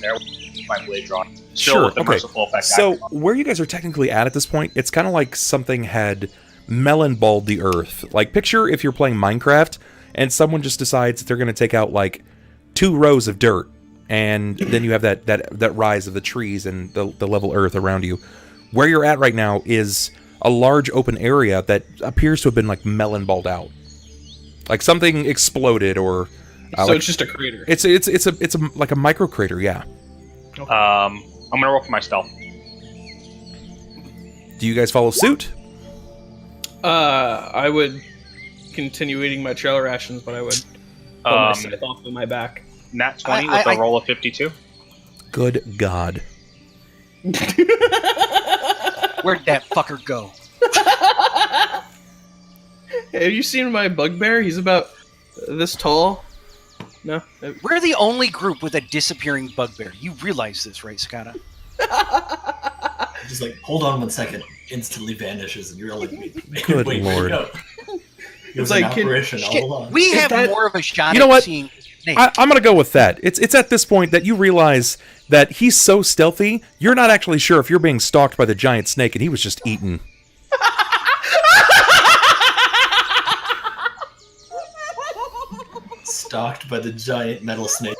there with my blade drawn. Still Sure. with the Okay. merciful effect. So active on. where you guys are technically at this point, it's kind of like something had melon-balled the earth. Like picture if you're playing Minecraft and someone just decides that they're going to take out like 2 rows of dirt, and then you have that rise of the trees and the level earth around you. Where you're at right now is a large open area that appears to have been like melon-balled out. Like something exploded, or So like, it's just a crater. it's a like a micro crater, yeah. I'm gonna roll for my stealth. Do you guys follow suit? I would continue eating my trail rations, but I would pull my scythe off of my back. Nat 20 with a roll of 52. Good God. Where'd that fucker go? Hey, have you seen my bugbear? He's about this tall. No? We're the only group with a disappearing bugbear. You realize this, right, Sakata? Just like, hold on 1 second, instantly vanishes, and you're like, Good wait, Lord. no. It was like, an apparition all along. We have that- more of a shot You know at what? seeing snake. I'm gonna go with that. It's at this point that you realize that he's so stealthy, you're not actually sure if you're being stalked by the giant snake and he was just eaten. Stalked by the giant metal snake.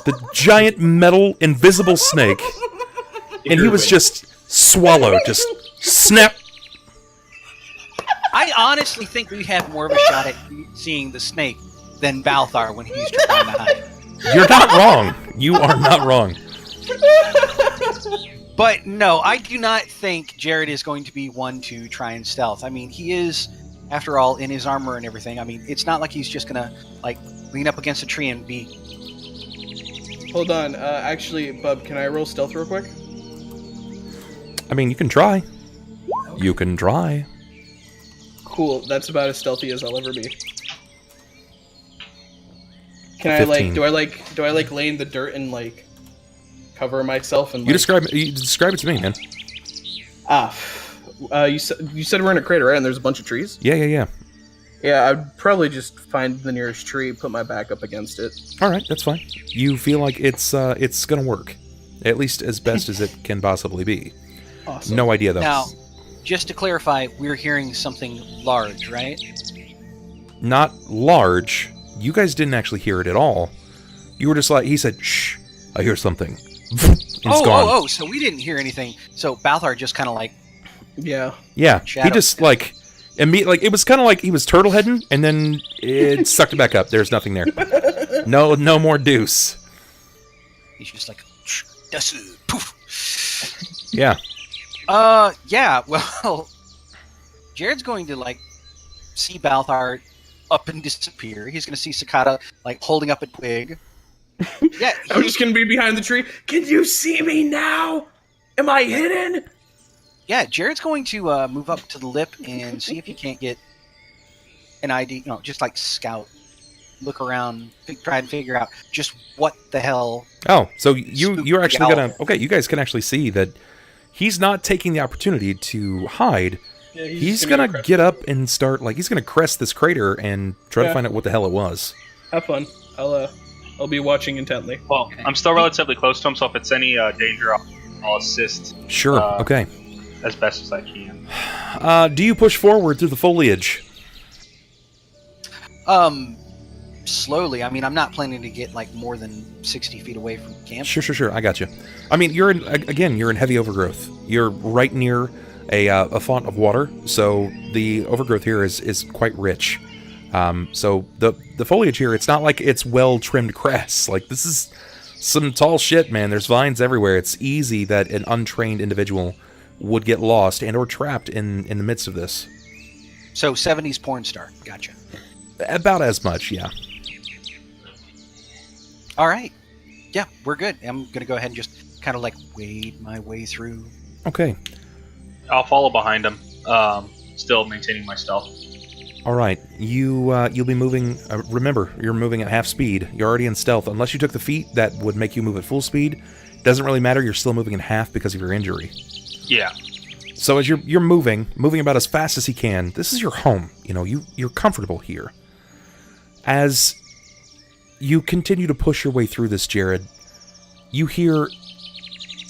The giant metal invisible snake, and he was just swallowed, just snap. I honestly think we have more of a shot at seeing the snake than Balthar when he's trying to hide. You're not wrong. You are not wrong. But no, I do not think Jerrod is going to be one to try and stealth. I mean, he is, after all, in his armor and everything. I mean, it's not like he's just gonna, like, lean up against a tree and be... Hold on. Actually, Bub, can I roll stealth real quick? I mean, you can try. You can try. Cool. That's about as stealthy as I'll ever be. Can 15. do I lay in the dirt and like cover myself and You like, describe it to me, man. you said we're in a crater, right? And there's a bunch of trees. Yeah. Yeah, I'd probably just find the nearest tree, put my back up against it. All right, that's fine. You feel like it's gonna work, at least as best as it can possibly be. Awesome. No idea though. Now, just to clarify, we're hearing something large, right? Not large, you guys didn't actually hear it at all. You were just like, he said, "Shh, I hear something." It's gone. So we didn't hear anything. So Balthar just kind of like, Yeah. Yeah, Shadow. he just like, it was kind of like he was turtle heading, and then it sucked it back up. There's nothing there. No more deuce. he's just like, "Shh, that's it, poof." Yeah. Yeah, well, Jerrod's going to, like, see Balthar up and disappear. He's going to see Sakata, like, holding up a twig. Yeah, I'm just gonna be behind the tree. Can you see me now? Am I hidden? yeah, Jerrod's going to move up to the lip and see if he can't get an ID, just, like, scout. Look around, try and figure out just what the hell. Oh, so you're actually Spooked gonna... Okay, you guys can actually see that he's not taking the opportunity to hide. Yeah, He's gonna get up and start, like, he's gonna crest this crater and try to find out what the hell it was. Have fun. I'll be watching intently. Well, I'm still relatively close to him, so if it's any danger, I'll assist. Sure, okay. As best as I can. Do you push forward through the foliage? Slowly. I mean, I'm not planning to get, like, more than 60 feet away from camp. Sure, I got you. I mean, you're in heavy overgrowth. You're right near a font of water, so the overgrowth here is quite rich. So the foliage here, it's not like it's well-trimmed grass. Like, this is some tall shit, man. There's vines everywhere. It's easy that an untrained individual would get lost and or trapped in the midst of this. So, 70s porn star. Gotcha. About as much, yeah. All right. Yeah, we're good. I'm going to go ahead and just kind of, like, wade my way through. Okay. I'll follow behind him, still maintaining my stealth. All right. You'll be moving... remember, you're moving at half speed. You're already in stealth. Unless you took the feat, that would make you move at full speed. Doesn't really matter. You're still moving in half because of your injury. Yeah. So as you're moving about as fast as he can. This is your home. You're comfortable here. As you continue to push your way through this, Jerrod, you hear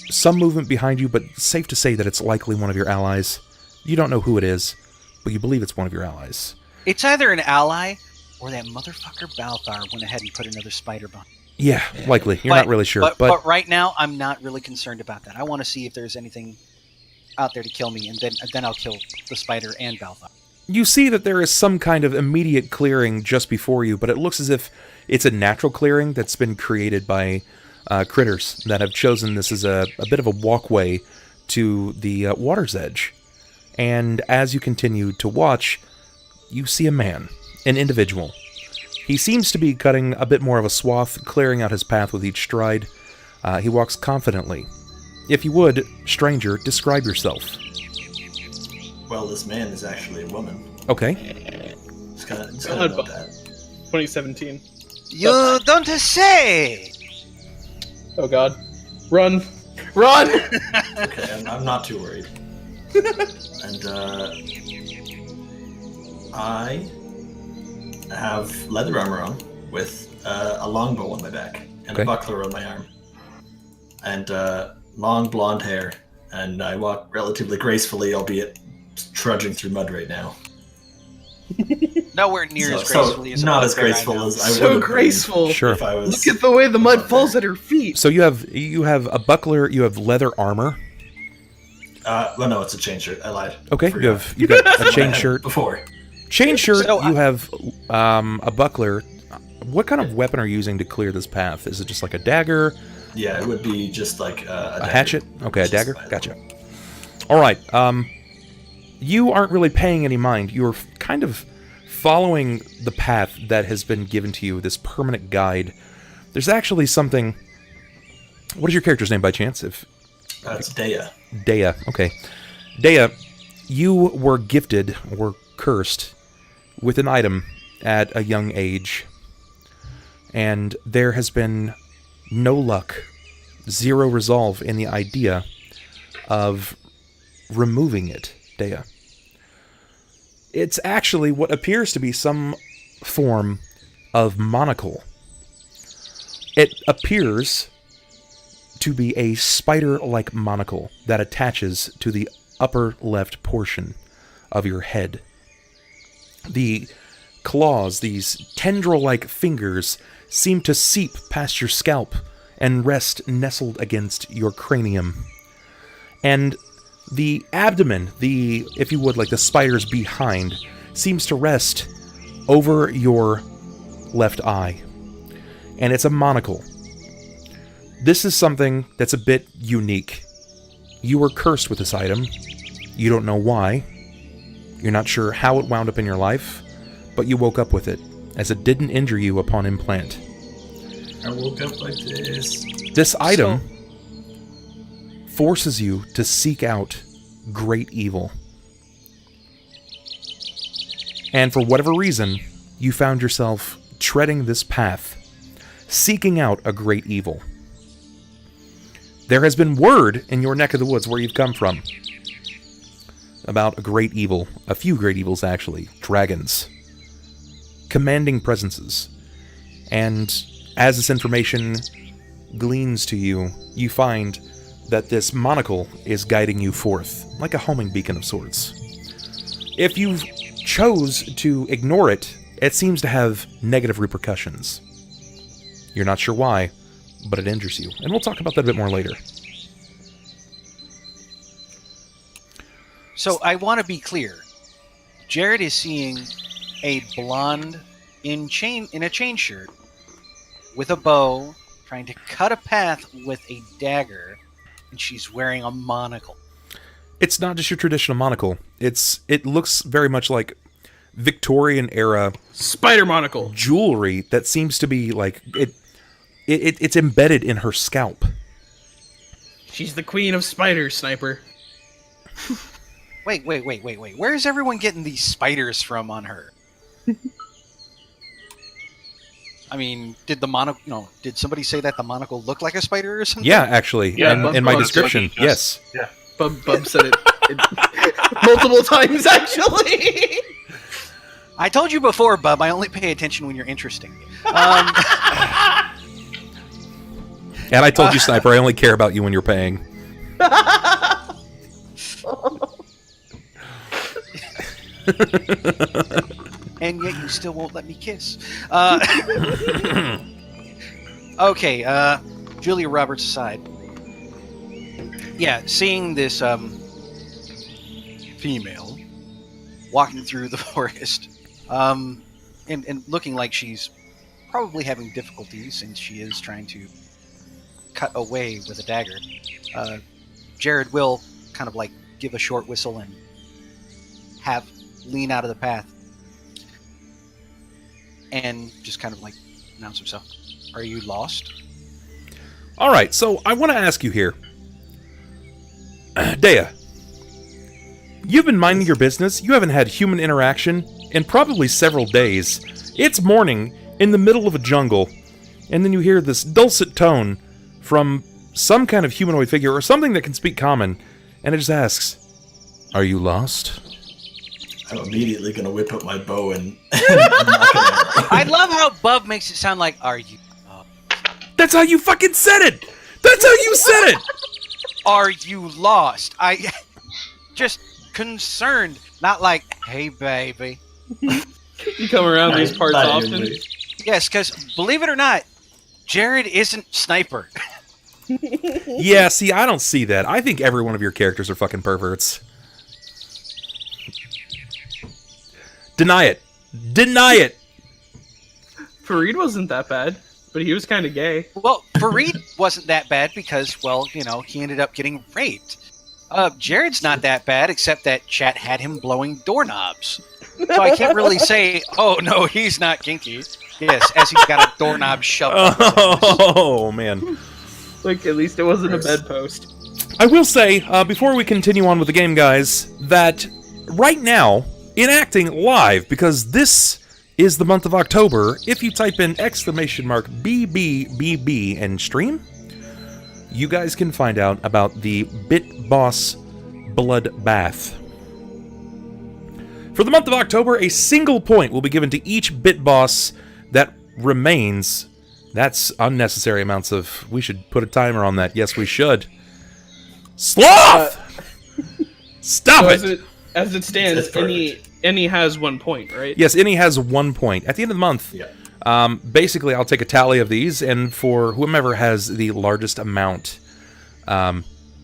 some movement behind you, but safe to say that it's likely one of your allies. You don't know who it is, but you believe it's one of your allies. It's either an ally or that motherfucker Balthar went ahead and put another spider bomb. Yeah, likely. You're not really sure. But right now, I'm not really concerned about that. I want to see if there's anything out there to kill me, and then I'll kill the spider and Balthar. You see that there is some kind of immediate clearing just before you, but it looks as if it's a natural clearing that's been created by critters that have chosen this as a bit of a walkway to the water's edge. And as you continue to watch, you see a man, an individual. He seems to be cutting a bit more of a swath, clearing out his path with each stride. He walks confidently. If you would, stranger, describe yourself. Well, this man is actually a woman. Okay. Just gotta note that. 2017. You don't say! Oh god. Run! Run! Okay, I'm not too worried. And I have leather armor on with a longbow on my back and a buckler on my arm. And long blonde hair. And I walk relatively gracefully, albeit trudging through mud right now. Nowhere near as gracefully as not as graceful as I would So have graceful. been Sure. if I was. Look at the way the mud falls at her feet. So you have a buckler, you have leather armor. Well, no, it's a chain shirt. I lied. Okay, Forgot. you've got a chain shirt. Before. Chain shirt, So, you have a buckler. What kind of weapon are you using to clear this path? Is it just like a dagger? Yeah, it would be just like a hatchet? Okay, a Just dagger? by the Gotcha. Alright, you aren't really paying any mind. You're kind of following the path that has been given to you, this permanent guide. There's actually something... What is your character's name by chance? It's Deia. Deia, okay. Deia, you were gifted, or cursed, with an item at a young age. And there has been no luck, zero resolve in the idea of removing it, Deia. It's actually what appears to be some form of monocle. It appears to be a spider-like monocle that attaches to the upper left portion of your head. The claws, these tendril-like fingers, seem to seep past your scalp and rest nestled against your cranium. And the abdomen, if you would, like the spider's behind, seems to rest over your left eye. And it's a monocle. This is something that's a bit unique. You were cursed with this item. You don't know why. You're not sure how it wound up in your life, but you woke up with it, as it didn't injure you upon implant. I woke up like this. This item forces you to seek out great evil. And for whatever reason, you found yourself treading this path, seeking out a great evil. There has been word in your neck of the woods where you've come from about a great evil, a few great evils actually, dragons, commanding presences. And as this information gleans to you, you find that this monocle is guiding you forth, like a homing beacon of sorts. If you chose to ignore it, it seems to have negative repercussions. You're not sure why, but it injures you. And we'll talk about that a bit more later. So I want to be clear. Jerrod is seeing a blonde in a chain shirt with a bow trying to cut a path with a dagger, and she's wearing a monocle. It's not just your traditional monocle. It looks very much like Victorian era Spider monocle jewelry that seems to be like it's embedded in her scalp. She's the queen of spiders, Sniper. Wait. Where is everyone getting these spiders from on her? I mean, did somebody say that the monocle looked like a spider or something? Yeah, actually. Yeah, in my description, yes. Yeah. Bub said it multiple times, actually. I told you before, Bub, I only pay attention when you're interesting. And I told you, Sniper, I only care about you when you're paying. And yet you still won't let me kiss. Okay, Julia Roberts aside. Yeah, seeing this female walking through the forest, and looking like she's probably having difficulty since she is trying to cut away with a dagger, Jerrod will kind of like give a short whistle and lean out of the path and just kind of like announce himself. Are you lost? Alright, so I want to ask you here. Deia, you've been minding your business. You haven't had human interaction in probably several days. It's morning in the middle of a jungle, and then you hear this dulcet tone from some kind of humanoid figure or something that can speak common, and it just asks, "Are you lost?" I'm immediately going to whip up my bow and knock it out. I love how Bub makes it sound like, "Are you?" That's how you fucking said it! That's how you said it! Are you lost? I just concerned, not like, "Hey, baby." You come around these parts Not often. usually. Yes, because believe it or not, Jerrod isn't Sniper. Yeah, see, I don't see that. I think every one of your characters are fucking perverts. Deny it. Deny it! Fareed wasn't that bad, but he was kind of gay. Well, Fareed wasn't that bad because, well, he ended up getting raped. Jerrod's not that bad, except that chat had him blowing doorknobs. So I can't really say, oh, no, he's not kinky. Yes, as he's got a doorknob shoved up his ass. Oh, man. Like, at least it wasn't a bedpost. I will say, before we continue on with the game, guys, that right now, enacting live, because this is the month of October, if you type in !BBBB and stream, you guys can find out about the Bit Boss Bloodbath. For the month of October, a single point will be given to each Bit Boss that remains. That's unnecessary amounts of... We should put a timer on that. Yes, we should. Sloth! Stop So it! as it stands, That's perfect. Any has 1 point, right? Yes, any has 1 point. At the end of the month, basically I'll take a tally of these, and for whomever has the largest amount,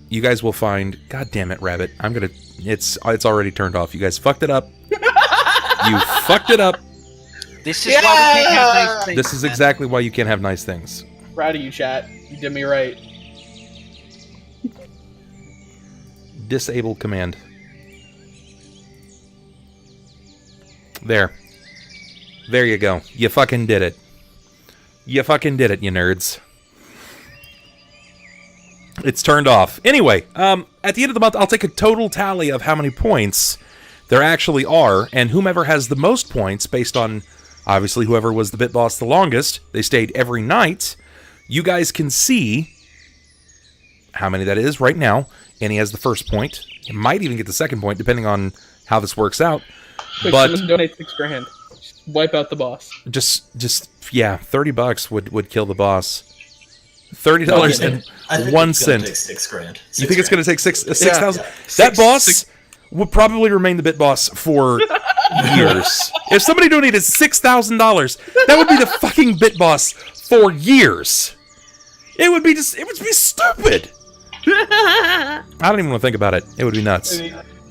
you guys will find... God damn it, Rabbit. I'm gonna... It's already turned off. You guys fucked it up. You fucked it up. This is why we can't have nice things. This is exactly why you can't have nice things. Proud of you, chat. You did me right. Disable command. There. There you go. You fucking did it. You fucking did it, you nerds. It's turned off. Anyway, at the end of the month, I'll take a total tally of how many points there actually are, and whomever has the most points, based on, obviously, whoever was the bit boss the longest, they stayed every night, you guys can see how many that is right now, and he has the first point. He might even get the second point, depending on how this works out. Quick, But someone donate $6,000. Just wipe out the boss. Yeah, $30 would kill the boss. $30 and 1 cent. Take $6,000. You think it's going to take 6,000? Yeah. That boss would probably remain the bit boss for years. If somebody donated $6,000, that would be the fucking bit boss for years. It would be stupid. I don't even want to think about it. It would be nuts.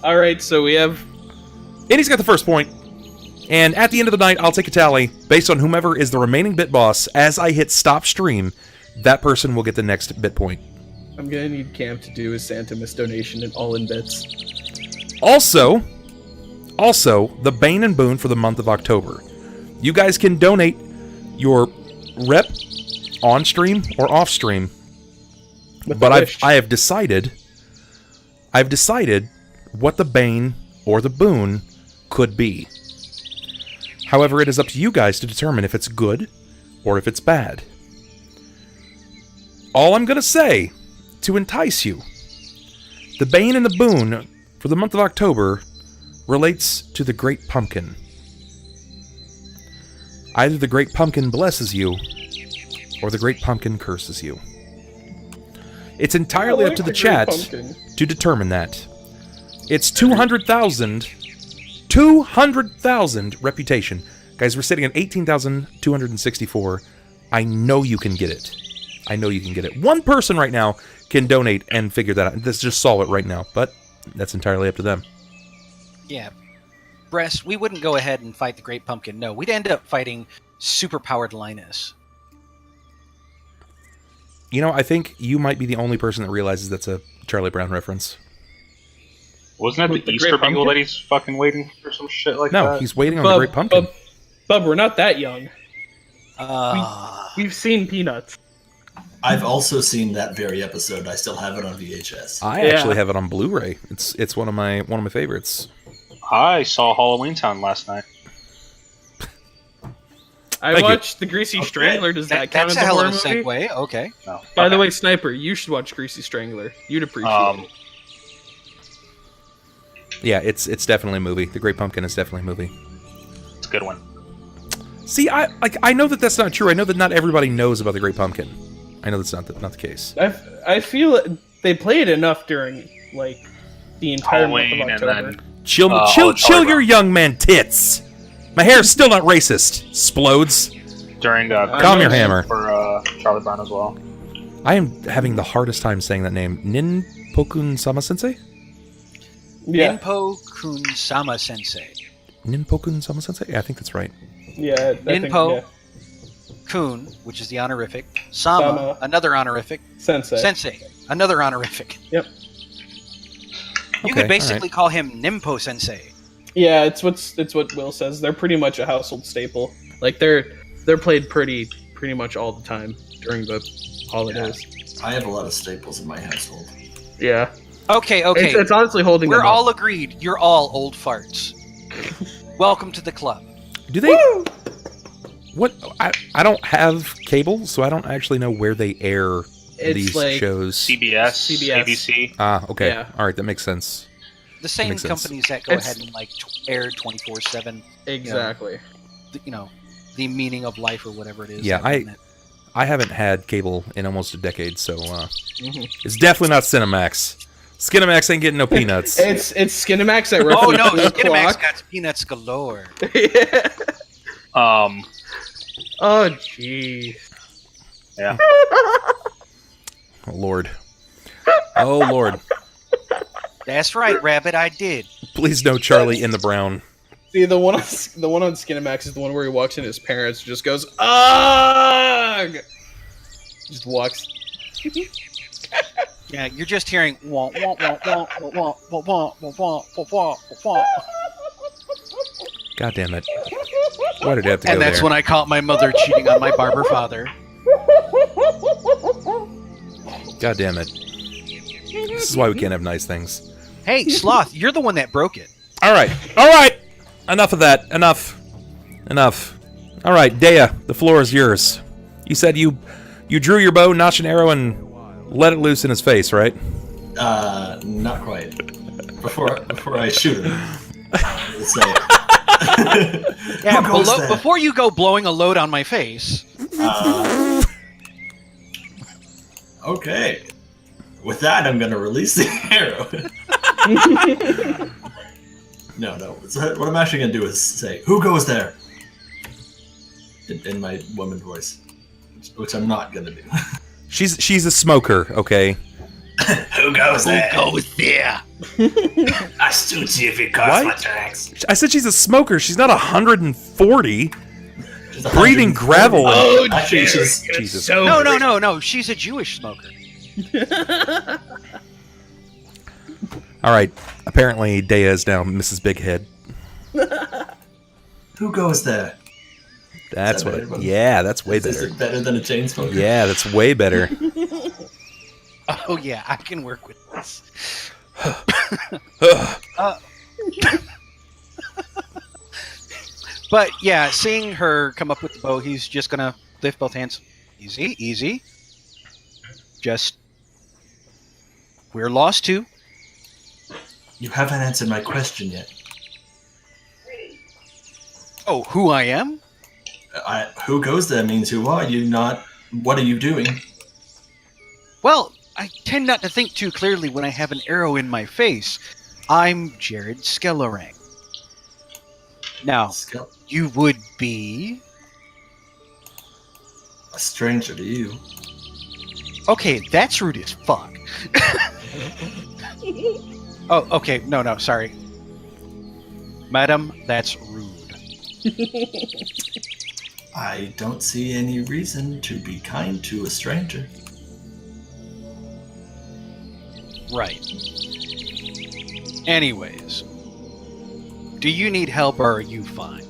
All right, so we have... And he's got the first point. And at the end of the night, I'll take a tally based on whomever is the remaining bit boss. As I hit stop stream, that person will get the next bit point. I'm gonna need Cam to do a Santa Miss donation and all in bits. Also, the Bane and Boon for the month of October. You guys can donate your rep on stream or off stream. But I've decided what the Bane or the Boon could be. However, it is up to you guys to determine if it's good or if it's bad. All I'm going to say, to entice you, the Bane and the Boon for the month of October relates to the Great Pumpkin. Either the Great Pumpkin blesses you, or the Great Pumpkin curses you. It's entirely up to the chat to determine that. It's 200,000 reputation. Guys, we're sitting at 18,264. I know you can get it. I know you can get it. One person right now can donate and figure that out. Let's just solve it right now, but that's entirely up to them. Yeah. Bress, we wouldn't go ahead and fight the Great Pumpkin. No, we'd end up fighting superpowered Linus. You know, I think you might be the only person that realizes that's a Charlie Brown reference. Wasn't that the Easter Bengal that he's fucking waiting for some shit like that? No, he's waiting on the Great Pumpkin. Bub, we're not that young. We've seen Peanuts. I've also seen that very episode. I still have it on VHS. I actually have it on Blu-ray. It's one of my favorites. I saw Halloween Town last night. I watched The Greasy Strangler. Does that count as a horror movie? Segue. Okay. No. By the way, Sniper, you should watch Greasy Strangler. You'd appreciate it. Yeah, it's definitely a movie. The Great Pumpkin is definitely a movie. It's a good one. See, I know that that's not true. I know that not everybody knows about the Great Pumpkin. I know that's not the case. I feel they play it enough during the entire Halloween month of October. and then Chill your young man tits. My hair is still not racist. Splodes. During calm your hammer for Charlie Brown as well. I am having the hardest time saying that name. Ninpokun Sama Sensei. Yeah. Ninpokun Sama Sensei. Ninpokun Sama Sensei. Yeah, I think that's right. Yeah. Ninpo Kun, which is the honorific. Sama, another honorific. Sensei, another honorific. Yep. You could basically call him Nimpo Sensei. Yeah, it's what Will says. They're pretty much a household staple. They're played pretty much all the time during the holidays. Yeah, I have a lot of staples in my household. Yeah. Okay. It's honestly holding. We're all agreed. You're all old farts. Welcome to the club. Do they? Woo! What? I don't have cable, so I don't actually know where they air these shows. CBS, ABC. Ah, okay. Yeah. All right, that makes sense. The same companies that go ahead and air 24/7. Exactly. The meaning of life or whatever it is. Yeah, I haven't had cable in almost a decade, so it's definitely not Cinemax. Skinamax ain't getting no peanuts. It's Skinamax at roughly Oh no, 2 Skinamax o'clock. got peanuts galore. Yeah. Um, Oh jeez. yeah. Oh, Lord. Oh, Lord. That's right, Rabbit. I did. Please no Charlie in the brown. See, the one on Skinamax is the one where he walks in, his parents just goes, "Ugh!" Just walks. Yeah, you're just hearing wah wah wah wah wah wah wah wah wah wah. God damn it. Why did it have to go And that's there? when I caught my mother cheating on my barber father. God damn it. This is why we can't have nice things. Hey, Sloth, you're the one that broke it. All right. Enough of that. Enough. All right, Deia, the floor is yours. You said you drew your bow, notched an arrow, and let it loose in his face, right? Not quite. Before I shoot him. So, Yeah, Who goes there? before you go blowing a load on my face. Okay. With that, I'm gonna release the arrow. No. So what I'm actually gonna do is say, "Who goes there?" In my woman voice, which I'm not gonna do. She's a smoker, okay? Who goes there? Goes there. I shoot you if you cross What? my tracks. I said she's a smoker. She's not 140. She's Breathing 140. gravel. Oh, Actually, she's Jesus. No. She's a Jewish smoker. All right. Apparently, Deia is now Mrs. Big Head. Who goes there? That's Is that what. better, brother? Yeah, that's way Is better. it better than a chain smoker? Yeah, that's way better. Oh yeah, I can work with this. But yeah, seeing her come up with the bow, he's just gonna lift both hands. Easy. Just, we're lost too. You haven't answered my question yet. Oh, who I am? Who goes there means who are you, not what are you doing? Well, I tend not to think too clearly when I have an arrow in my face. I'm Jerrod Skellerang. Now, you would be... A stranger to you. Okay, that's rude as fuck. Oh, okay, no, sorry. Madam, that's rude. I don't see any reason to be kind to a stranger. Right. Anyways, do you need help or are you fine?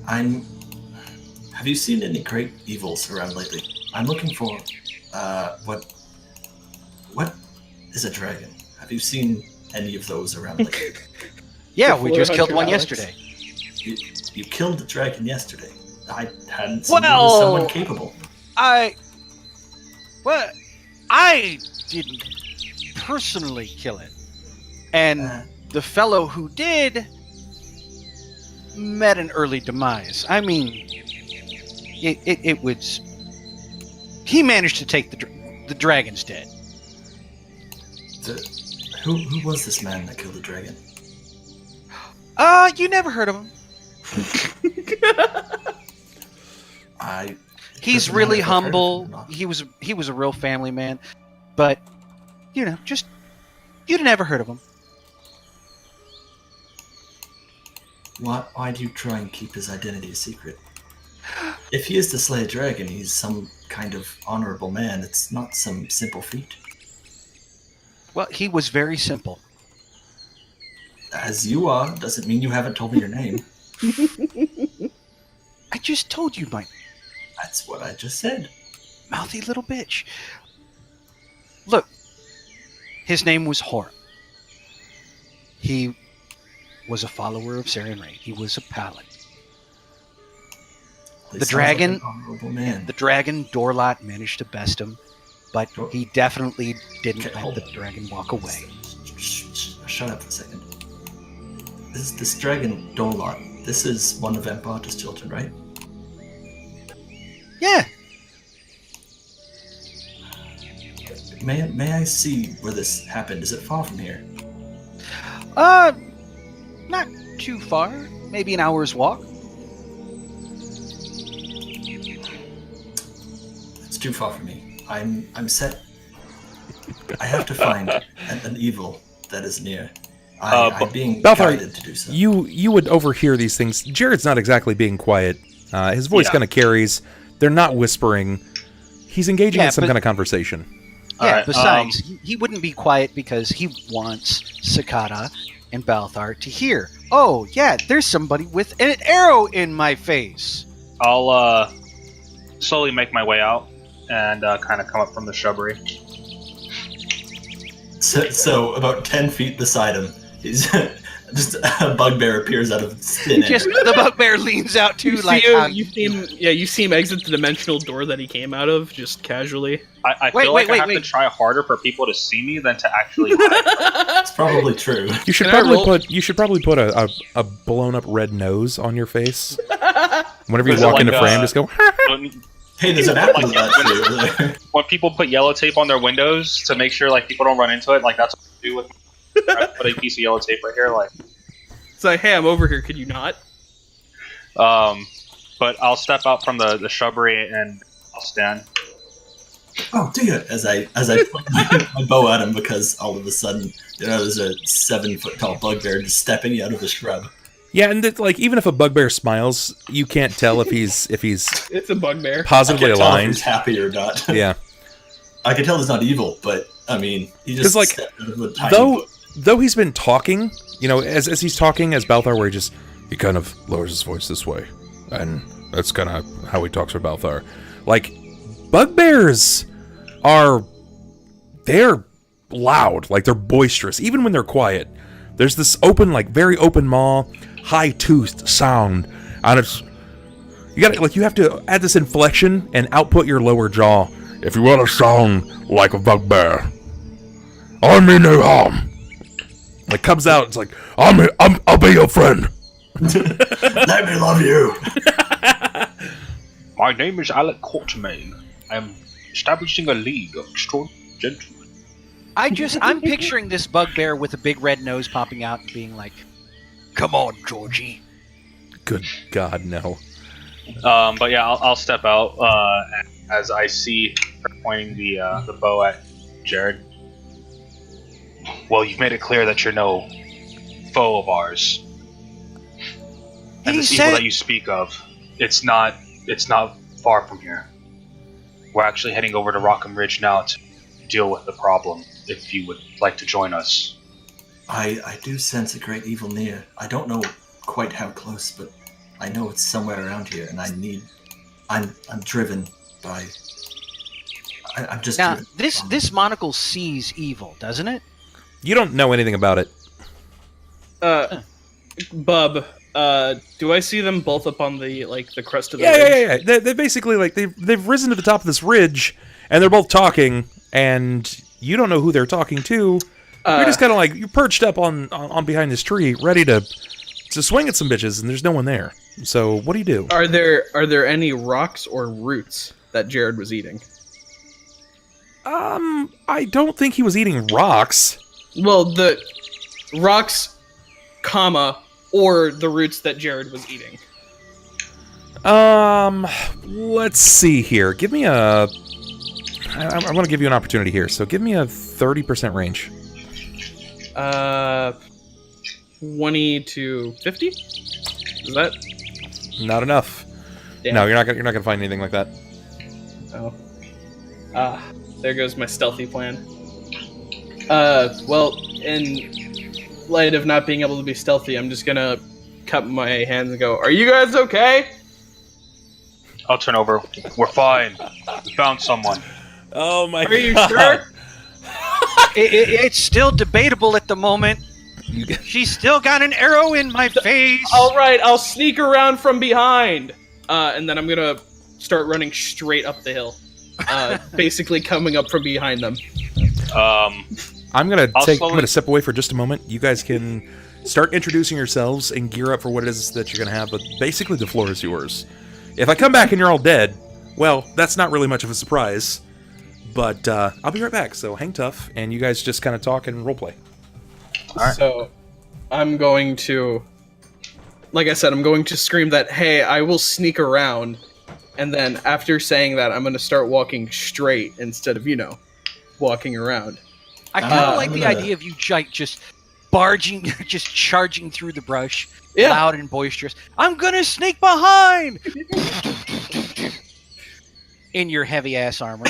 Have you seen any great evils around lately? I'm looking for, what is a dragon? Have you seen any of those around lately? Yeah, we just killed 400 one Alex. yesterday. You killed the dragon yesterday. I hadn't seen you as someone capable. I didn't personally kill it. And the fellow who did met an early demise. I mean, it was... He managed to take the dragon's dead. Who was this man that killed the dragon? You never heard of him. He's doesn't really matter if I've heard of him humble. or not. He was a real family man, but just you'd never heard of him. Why do you try and keep his identity a secret? If he is to slay a dragon, he's some kind of honorable man. It's not some simple feat. Well, he was very simple. As you are, doesn't mean you haven't told me your name. I just told you, my That's what I just said. mouthy little bitch. Look, his name was Horam. He was a follower of Saren Ray. He was a paladin. He The sounds like dragon- an honorable man. The dragon Dorlot managed to best him, but he definitely didn't Okay, let hold the on. dragon walk away. Shut up for a second. This dragon Dolot. This is one of Emparta's children, right? Yeah, May I see where this happened? Is it far from here? Not too far. Maybe an hour's walk. It's too far for me. I'm set. I have to find an evil that is near. I'm being Balthar, guided to do so. You would overhear these things. Jerrod's not exactly being quiet. His voice kind of carries. They're not whispering. He's engaging in some kind of conversation. Yeah, right, besides, he wouldn't be quiet because he wants Sakata and Balthar to hear. Oh, yeah, there's somebody with an arrow in my face. I'll slowly make my way out and kind of come up from the shrubbery. So about 10 feet beside him, he's just a bugbear appears out of thin air. Just the bugbear leans out too, you see him exit the dimensional door that he came out of, just casually. I feel like I have to try harder for people to see me than to actually hide. It's probably true. You should probably put a blown up red nose on your face. Whenever you walk into frame, just go. Hey, there's an apple in that too. When people put yellow tape on their windows to make sure like people don't run into it, like that's what I do with. I put a piece of yellow tape right here, like. It's like, hey, I'm over here. Could you not? But I'll step out from the shrubbery and I'll stand. Oh, Deia! As I point my bow at him, because all of a sudden, there's a 7-foot-tall bugbear just stepping out of the shrub. Yeah, and even if a bugbear smiles, you can't tell if he's it's a bugbear positively aligned. If he's happy or not. Yeah, I can tell he's not evil, but I mean, he just stepped out of a tiny book. Though he's been talking, as he's talking as Balthar, where he kind of lowers his voice this way, and that's kind of how he talks with Balthar. Like, bugbears they're loud, like they're boisterous, even when they're quiet. There's this open, like very open maw, high-toothed sound, and you have to add this inflection and output your lower jaw. If you want to sound like a bugbear, I mean no harm. Like comes out, it's like I'll be your friend. Let me love you. My name is Alec Quartermain. I'm establishing a league of extraordinary gentlemen. I'm picturing this bugbear with a big red nose popping out and being like, "Come on, Georgie." Good God, no. But yeah, I'll step out as I see her pointing the bow at Jerrod. Well, you've made it clear that you're no foe of ours. And this evil that you speak of, it's not far from here. We're actually heading over to Rockham Ridge now to deal with the problem, if you would like to join us. I do sense a great evil near. I don't know quite how close, but I know it's somewhere around here, and I'm driven by... I'm just... Now, this monocle sees evil, doesn't it? You don't know anything about it. Bub, do I see them both up on the crest of the ridge? Yeah. They basically, they've risen to the top of this ridge, and they're both talking, and you don't know who they're talking to. You're just kind of you're perched up on behind this tree, ready to swing at some bitches, and there's no one there. So what do you do? Are there any rocks or roots that Jerrod was eating? I don't think he was eating rocks. Well, the rocks, or the roots that Jerrod was eating. Let's see here. Give me I want to give you an opportunity here, so give me a 30% range. 20 to 50? Is that not enough? Damn. No, you're not gonna find anything like that. Oh. There goes my stealthy plan. Well, in light of not being able to be stealthy, I'm just gonna cup my hands and go, "Are you guys okay?" I'll turn over. We're fine. We found someone. Oh my God. Are you sure? It's still debatable at the moment. She's still got an arrow in my face. All right, I'll sneak around from behind, and then I'm gonna start running straight up the hill, basically coming up from behind them. I'm gonna step away for just a moment. You guys can start introducing yourselves and gear up for what it is that you're gonna have. But basically, the floor is yours. If I come back and you're all dead, well, that's not really much of a surprise. But I'll be right back, so hang tough, and you guys just kind of talk and roleplay. Alright. So, I'm going to, like I said, I'm going to scream that, hey, I will sneak around, and then after saying that, I'm going to start walking straight instead of, walking around. I kind of like the idea of you just barging, just charging through the brush, loud and boisterous. I'm gonna sneak behind! In your heavy-ass armor.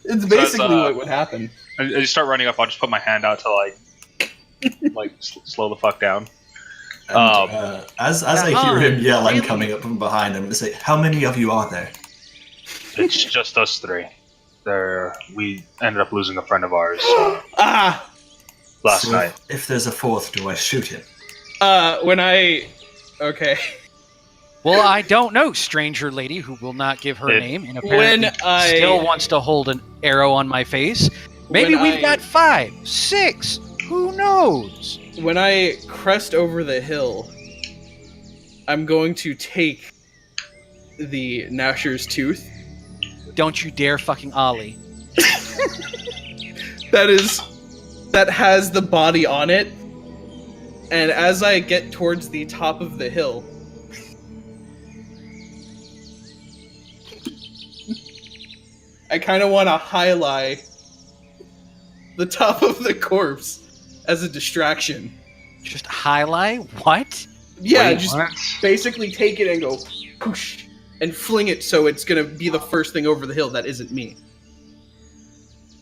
It's basically what would happen. I just start running up, I'll just put my hand out to, slow the fuck down. And, as I hear him yell, I'm coming up from behind. I'm going to say, how many of you are there? It's just us three. We ended up losing a friend of ours last night. If there's a fourth, do I shoot him? Okay. Well, I don't know, stranger lady who will not give her name and apparently still wants to hold an arrow on my face. Maybe we've got 5, 6, who knows? When I crest over the hill, I'm going to take the Gnasher's Tooth. Don't you dare fucking ollie. That has the body on it. And as I get towards the top of the hill, I kind of want to highlight the top of the corpse as a distraction. Just highlight? What? Yeah, Wait, just what? basically take it and go poosh, and fling it so it's going to be the first thing over the hill that isn't me.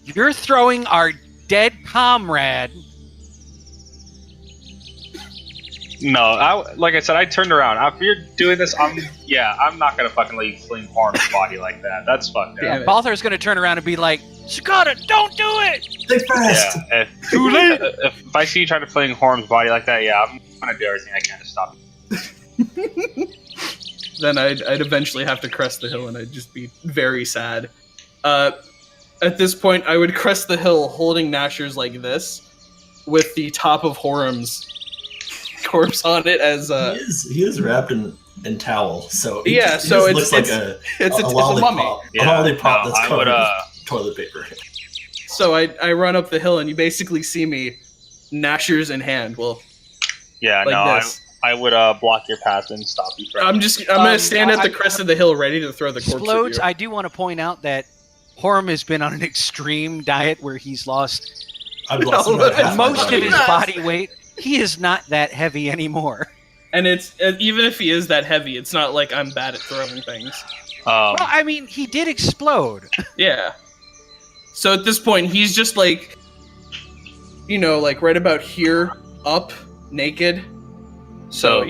You're throwing our dead comrade. No, like I said, I turned around. After you're doing this, I'm not gonna fucking let you fling Horn's body like that. That's fucked up. Damn it. Balthar's gonna turn around and be like, Sakata, don't do it! Think fast! Yeah, too late! If I see you trying to fling Horn's body like that, I'm gonna do everything I can to stop you. Then I'd eventually have to crest the hill, and I'd just be very sad. At this point, I would crest the hill holding Gnasher's like this, with the top of Horam's corpse on it as he is wrapped in towel, so he it's looks like a lollipop, mummy. a lollipop that's covered in with toilet paper. So I run up the hill, and you basically see me, Gnasher's in hand. Well, this. I would block your path and stop you from. I'm gonna stand at the crest of the hill, ready to throw the corpse at Splodes, you. I do want to point out that Horam has been on an extreme diet where he's lost I've lost about half my most of body. his body weight. He is not that heavy anymore. And it's even if he is that heavy, it's not like I'm bad at throwing things. Well, I mean, he did explode. Yeah. So at this point, he's just like, like right about here, up, naked. So,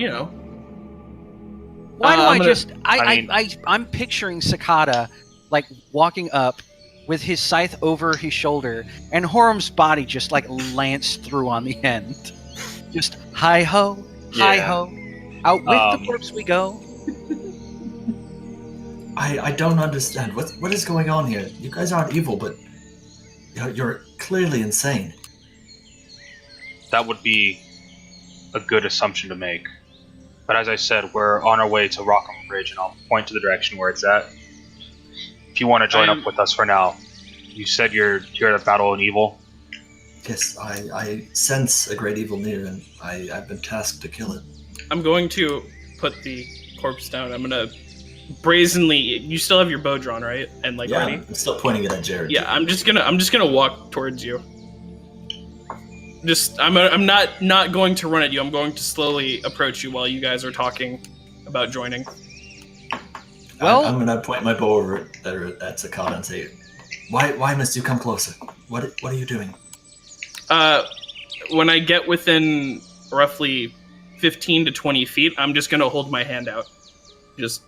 Why do I'm gonna- I'm picturing Sakata, like, walking up with his scythe over his shoulder, and Horam's body just, like, lanced through on the end. Just, hi-ho, hi-ho, out with the corpse we go. I don't understand. What is going on here? You guys aren't evil, but you're clearly insane. That would be a good assumption to make. But as I said, we're on our way to Rockham Ridge, and I'll point to the direction where it's at. If you want to join up with us for now. You said you're here at Battle and Evil? Yes, I sense a great evil near, and I've been tasked to kill it. I'm going to put the corpse down. I'm gonna brazenly. You still have your bow drawn, right? And ready. I'm still pointing it at Jerrod. Yeah, I'm just gonna walk towards you. I'm not going to run at you. I'm going to slowly approach you while you guys are talking about joining. Well, I'm gonna point my bow over at Sakata and say, "Why must you come closer? What are you doing?" When I get within roughly 15 to 20 feet, I'm just gonna hold my hand out. Just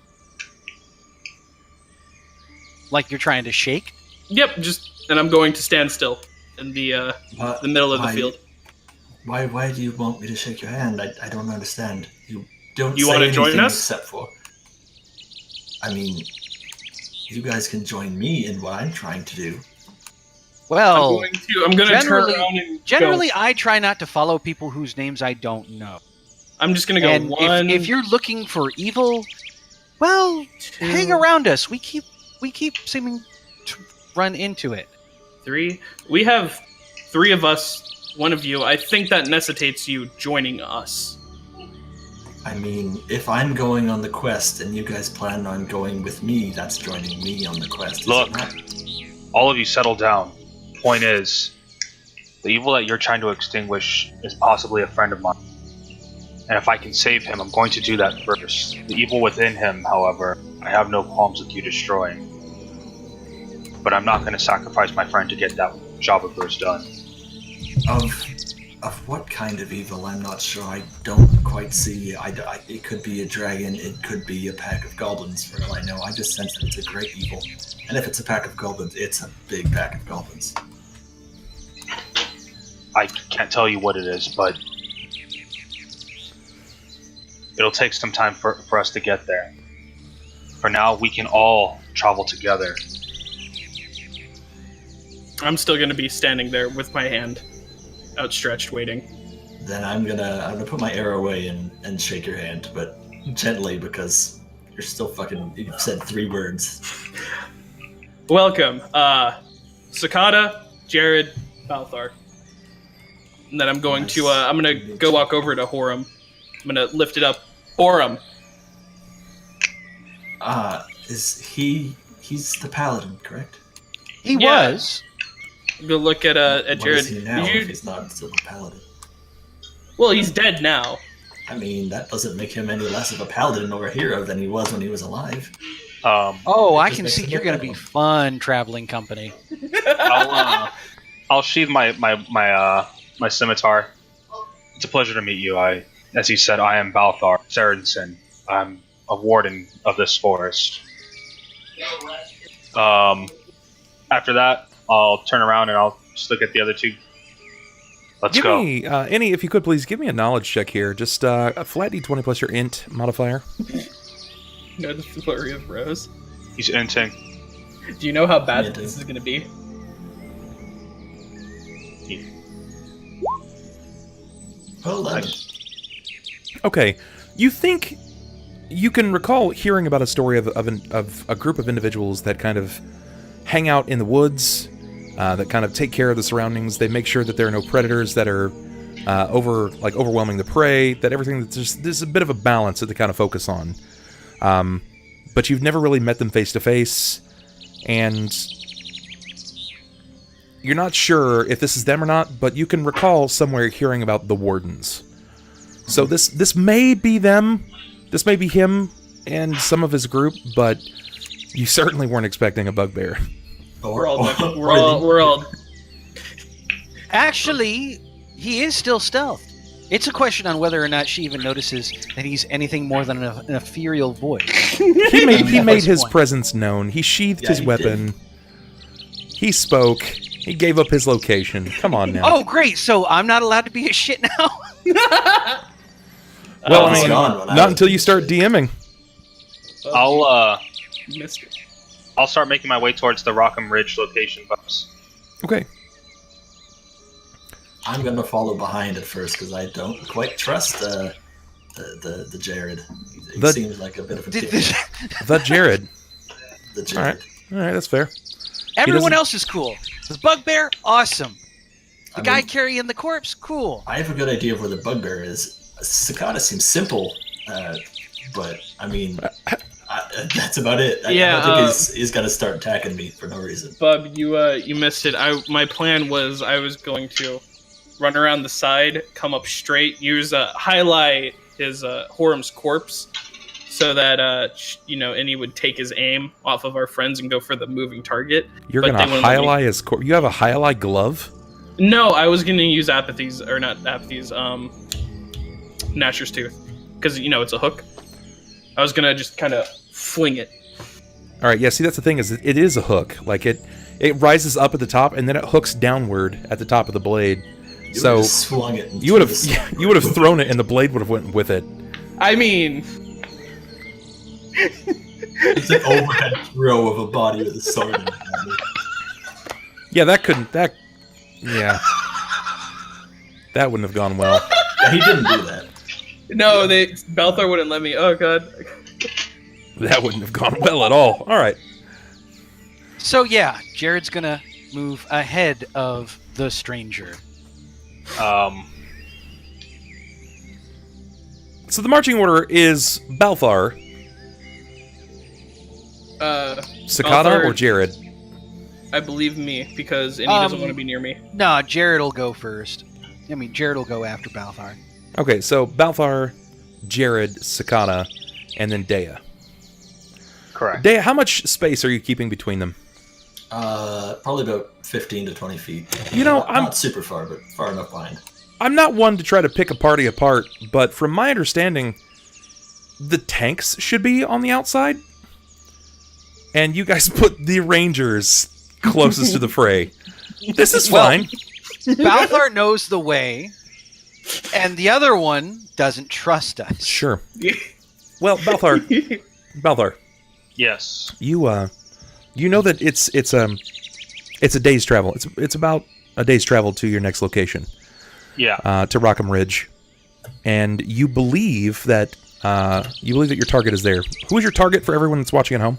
like you're trying to shake? Yep, and I'm going to stand still in the middle of the field. Why do you want me to shake your hand? I don't understand. You don't You say want to join anything us? except for... I mean, you guys can join me in what I'm trying to do. Well, I'm going to turn around and generally go. I try not to follow people whose names I don't know. I'm just going to go and one... If you're looking for evil, well, hang around us. We keep seeming run into it. 3. We have 3 of us, 1 of you. I think that necessitates you joining us. I mean, if I'm going on the quest and you guys plan on going with me, that's joining me on the quest. Look, all of you settle down. Point is, the evil that you're trying to extinguish is possibly a friend of mine. And if I can save him, I'm going to do that first. The evil within him, however, I have no qualms with you destroying. But I'm not going to sacrifice my friend to get that job of yours done. Of what kind of evil, I'm not sure. I don't quite see. It could be a dragon, it could be a pack of goblins, for all I know. I just sense that it's a great evil. And if it's a pack of goblins, it's a big pack of goblins. I can't tell you what it is, but it'll take some time for us to get there. For now, we can all travel together. I'm still going to be standing there with my hand outstretched, waiting. Then I'm gonna put my arrow away and shake your hand, but gently, because you're still you've said 3 words. Welcome, Sakata, Jerrod, Balthar. And then I'm going to, I'm gonna go walk over to Horam. I'm gonna lift it up. Horam. He's the paladin, correct? He was. Go look at What Jerrod. is he now if he's not still a paladin? Well, he's dead now. I mean, that doesn't make him any less of a paladin or a hero than he was when he was alive. I can see you're going to be fun traveling company. I'll sheathe my scimitar. It's a pleasure to meet you. As he said, I am Balthar Sarensen. I'm a warden of this forest. After that, I'll turn around and I'll just look at the other 2. Let's give go. Me, if you could please, give me a knowledge check here. Just a flat d20 plus your int modifier. No, the flurry of rose. He's inting. Do you know how bad this is going to be? Well done. Okay, you think you can recall hearing about a story of a group of individuals that kind of hang out in the woods, that kind of take care of the surroundings. They make sure that there are no predators that are overwhelming the prey. That everything that's just there's a bit of a balance that they kind of focus on. But you've never really met them face to face, and you're not sure if this is them or not. But you can recall somewhere hearing about the Wardens. So this may be them. This may be him and some of his group, but you certainly weren't expecting a bugbear. We're all. Actually, he is still stealth. It's a question on whether or not she even notices that he's anything more than an ethereal voice. He made his presence known. He sheathed his weapon. He spoke. He gave up his location. Come on now. Oh, great! So I'm not allowed to be a shit now. Well, I mean, not until you start DMing. Missed it. I'll start making my way towards the Rockham Ridge location, Bubs. Okay. I'm gonna follow behind at first because I don't quite trust the Jerrod. He seems like a bit of a dick. The Jerrod. The Jerrod. All right, that's fair. Everyone else is cool. The bugbear, awesome. The guy carrying the corpse, cool. I have a good idea of where the bugbear is. Sakata seems simple, but I mean, that's about it. I think he's gonna start attacking me for no reason. Bub, you missed it. My plan was I was going to run around the side, come up straight, highlight his Horam's corpse, so that Innie would take his aim off of our friends and go for the moving target. You're gonna highlight his corpse. You have a highlight glove? No, I was gonna use Gnasher's Tooth, because it's a hook. I was gonna just kind of fling it. All right, yeah. See, that's the thing, is it is a hook. Like it rises up at the top and then it hooks downward at the top of the blade. So swung it. You would have thrown it and the blade would have went with it. I mean, it's an overhead throw of a body with a sword in it. Yeah, that wouldn't have gone well. Yeah, he didn't do that. No, Balthar wouldn't let me. Oh god. That wouldn't have gone well at all. All right. So yeah, Jerrod's gonna move ahead of the stranger. So the marching order is Balthar, Sakata, Balthar, or Jerrod? I believe me, because he doesn't want to be near me. No, Jerrod will go first. I mean, Jerrod will go after Balthar. Okay, so Balthar, Jerrod, Sakata, and then Deia. Correct. Deia, how much space are you keeping between them? Probably about 15 to 20 feet. You know, I'm not super far, but far enough behind. I'm not one to try to pick a party apart, but from my understanding, the tanks should be on the outside, and you guys put the rangers closest to the fray. This is fine. Balthar knows the way, and the other one doesn't trust us. Sure. Well, Balthar, Yes. you know that it's a day's travel. It's about a day's travel to your next location. Yeah. To Rockham Ridge, and you believe that your target is there. Who is your target for everyone that's watching at home?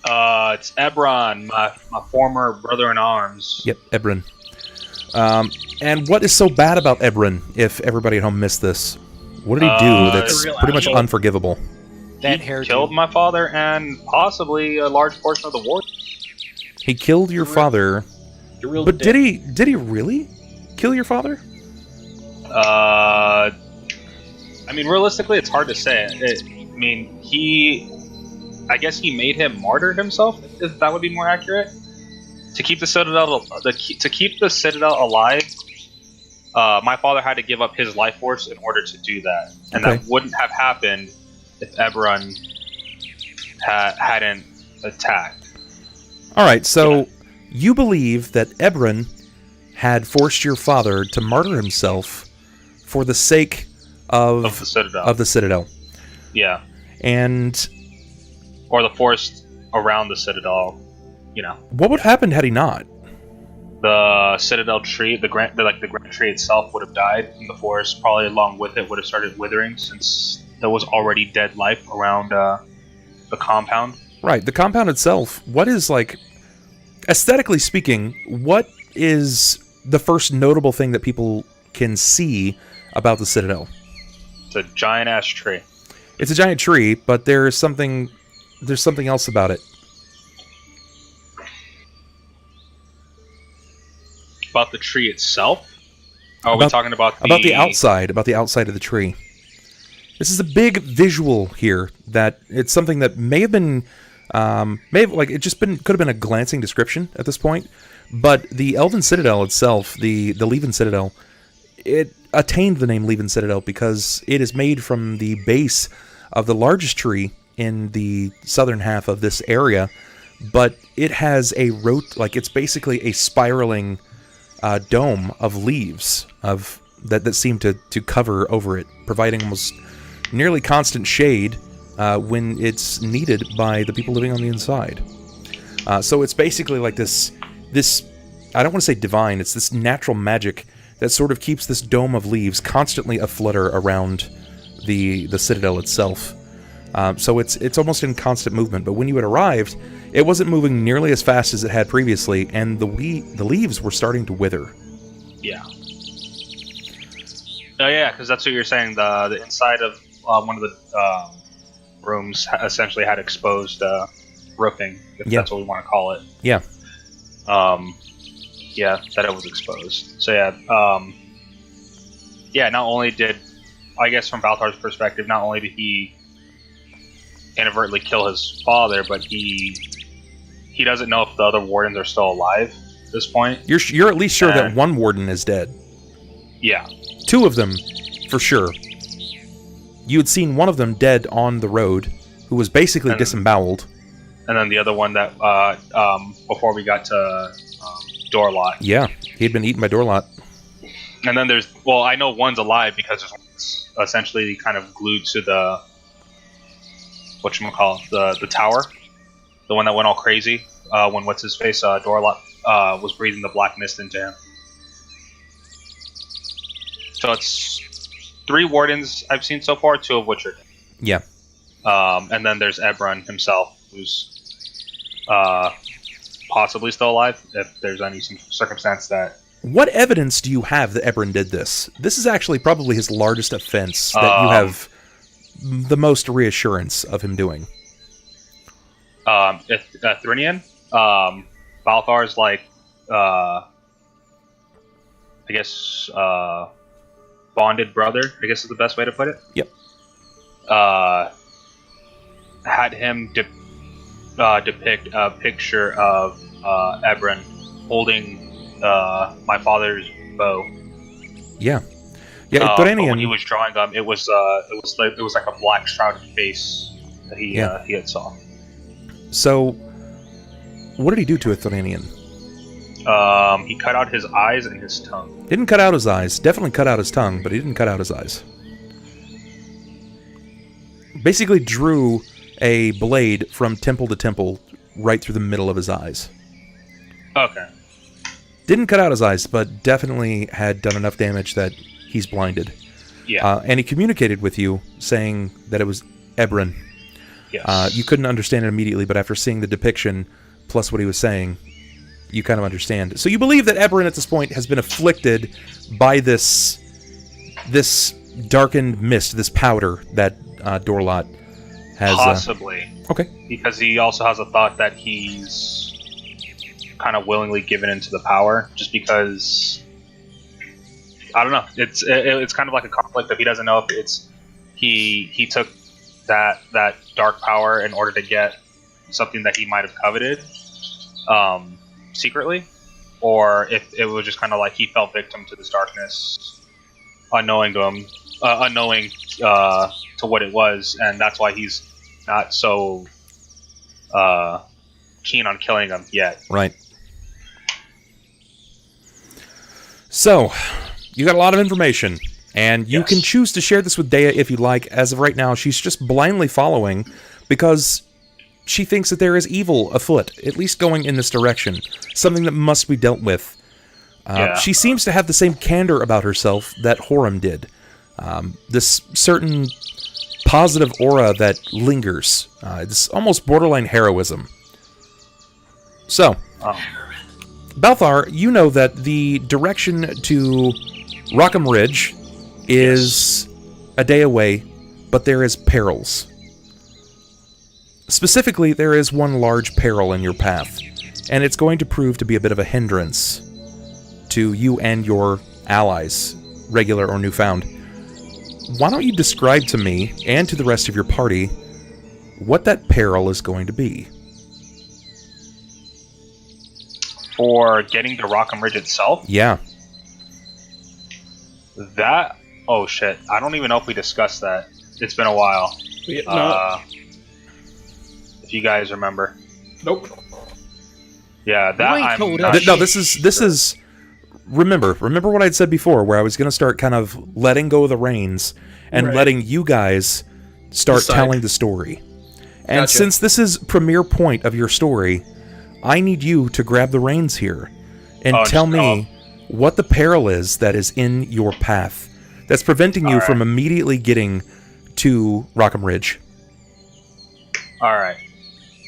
It's Ebron, my former brother-in-arms. Yep, Ebron. And what is so bad about Ebron, if everybody at home missed this? What did he do that's pretty much unforgivable? That He hair killed my father and possibly a large portion of the ward. He killed your father, but did he really kill your father? I mean, realistically, it's hard to say. I guess he made him martyr himself, if that would be more accurate. To keep the Citadel alive, my father had to give up his life force in order to do that, and that wouldn't have happened if Ebron hadn't attacked. All right, so you believe that Ebron had forced your father to martyr himself for the sake of the Citadel. Yeah. And or the forest around the Citadel, What would have happened had he not? The Citadel tree, the Grand tree itself would have died, and the forest probably along with it would have started withering, since there was already dead life around the compound. Right, the compound itself. What is, aesthetically speaking, what is the first notable thing that people can see about the Citadel? It's a giant ass tree. It's a giant tree, but there's something else about it. About the tree itself? Are we talking about the outside of the tree? This is a big visual here that it's something that may have been could have been a glancing description at this point, but the Elven Citadel itself, the Leven Citadel, it attained the name Leven Citadel because it is made from the base of the largest tree in the southern half of this area, but it has it's basically a spiraling dome of leaves that seem to cover over it, providing almost nearly constant shade when it's needed by the people living on the inside. So it's basically like this I don't want to say divine, it's this natural magic that sort of keeps this dome of leaves constantly aflutter around the Citadel itself. So it's almost in constant movement, but when you had arrived, it wasn't moving nearly as fast as it had previously, and the leaves were starting to wither. Yeah. Oh yeah, because that's what you're saying. The inside of one of the rooms essentially had exposed roofing, if that's what we want to call it. Yeah. Yeah, that it was exposed. So yeah, not only did, I guess from Balthar's perspective, not only did he inadvertently kill his father, but he doesn't know if the other wardens are still alive at this point. You're at least sure that one warden is dead. Yeah. 2 of them, for sure. You had seen one of them dead on the road, who was basically disemboweled. And then the other one that, before we got to Dorlot. Yeah, he had been eaten by Dorlot. And then I know one's alive because there's one's essentially kind of glued to the, the tower. The one that went all crazy when what's-his-face, Dorlot, was breathing the black mist into him. So it's 3 wardens I've seen so far, 2 of which are dead. Yeah. And then there's Ebron himself, who's possibly still alive if there's any circumstance that... What evidence do you have that Ebron did this? This is actually probably his largest offense that you have the most reassurance of him doing. Thrinian, Balthar's like, I guess, bonded brother, I guess is the best way to put it. Yep. Had him depict a picture of Ebron holding my father's bow. Yeah. But when he was drawing them, it was like a black shrouded face that he had saw. So, what did he do to a Thoranian? He cut out his eyes and his tongue. Didn't cut out his eyes. Definitely cut out his tongue, but he didn't cut out his eyes. Basically drew a blade from temple to temple right through the middle of his eyes. Okay. Didn't cut out his eyes, but definitely had done enough damage that he's blinded. Yeah. And he communicated with you, saying that it was Ebron. Yes. You couldn't understand it immediately, but after seeing the depiction, plus what he was saying, you kind of understand. So you believe that Ebron at this point has been afflicted by this darkened mist, this powder that Dorlot has... Possibly. Okay. Because he also has a thought that he's kind of willingly given into the power, just because... I don't know. It's kind of like a conflict of he doesn't know if it's... He took that dark power in order to get something that he might have coveted secretly, or if it was just kind of like he fell victim to this darkness, unknowing to him, unknowing to what it was, and that's why he's not so keen on killing him yet. Right. So, you got a lot of information, and you can choose to share this with Deia if you like. As of right now, she's just blindly following because she thinks that there is evil afoot, at least going in this direction, something that must be dealt with. She seems to have the same candor about herself that Horam did. This certain positive aura that lingers. It's almost borderline heroism. So, Balthar, you know that the direction to Rockham Ridge is a day away, but there is perils. Specifically, there is one large peril in your path, and it's going to prove to be a bit of a hindrance to you and your allies, regular or newfound. Why don't you describe to me, and to the rest of your party, what that peril is going to be? For getting to Rockham Ridge itself? Yeah. That... Oh, shit. I don't even know if we discussed that. It's been a while. No. If you guys remember. Nope. Yeah, that I'm not No, this is... Remember what I'd said before, where I was going to start kind of letting go of the reins and letting you guys start telling the story. And since this is premiere point of your story, I need you to grab the reins here and tell me what the peril is that is in your path that's preventing you from immediately getting to Rockham Ridge. All right.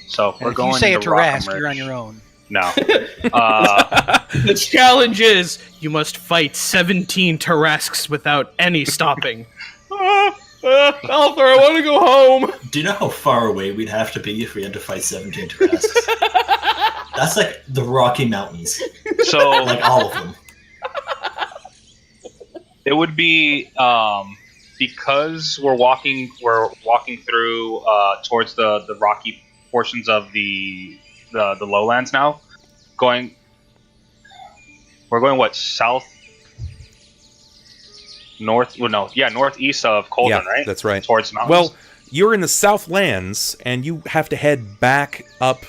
So we're going to Rockham Ridge. If you say it to Rask, you're on your own. No. The challenge is you must fight 17 Tarasks without any stopping. Balthar, I want to go home. Do you know how far away we'd have to be if we had to fight 17 Tarasks? That's like the Rocky Mountains. So like all of them. It would be because we're walking through towards the rocky portions of the lowlands now. We're going what, south, north? Well, no, yeah, northeast of Cauldron, right? That's right. Towards the mountains. Well, you're in the Southlands, and you have to head back up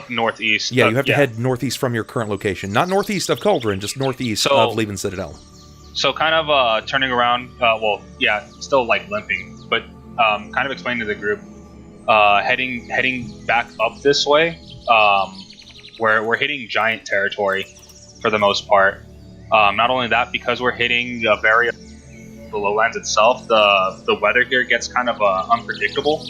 northeast. Yeah, you have to head northeast from your current location. Not northeast of Cauldron, just northeast of Elven Citadel. So kind of turning around, still like limping, but kind of explaining to the group, heading back up this way, where we're hitting giant territory for the most part. Not only that, because we're hitting the lowlands itself, the weather here gets kind of unpredictable.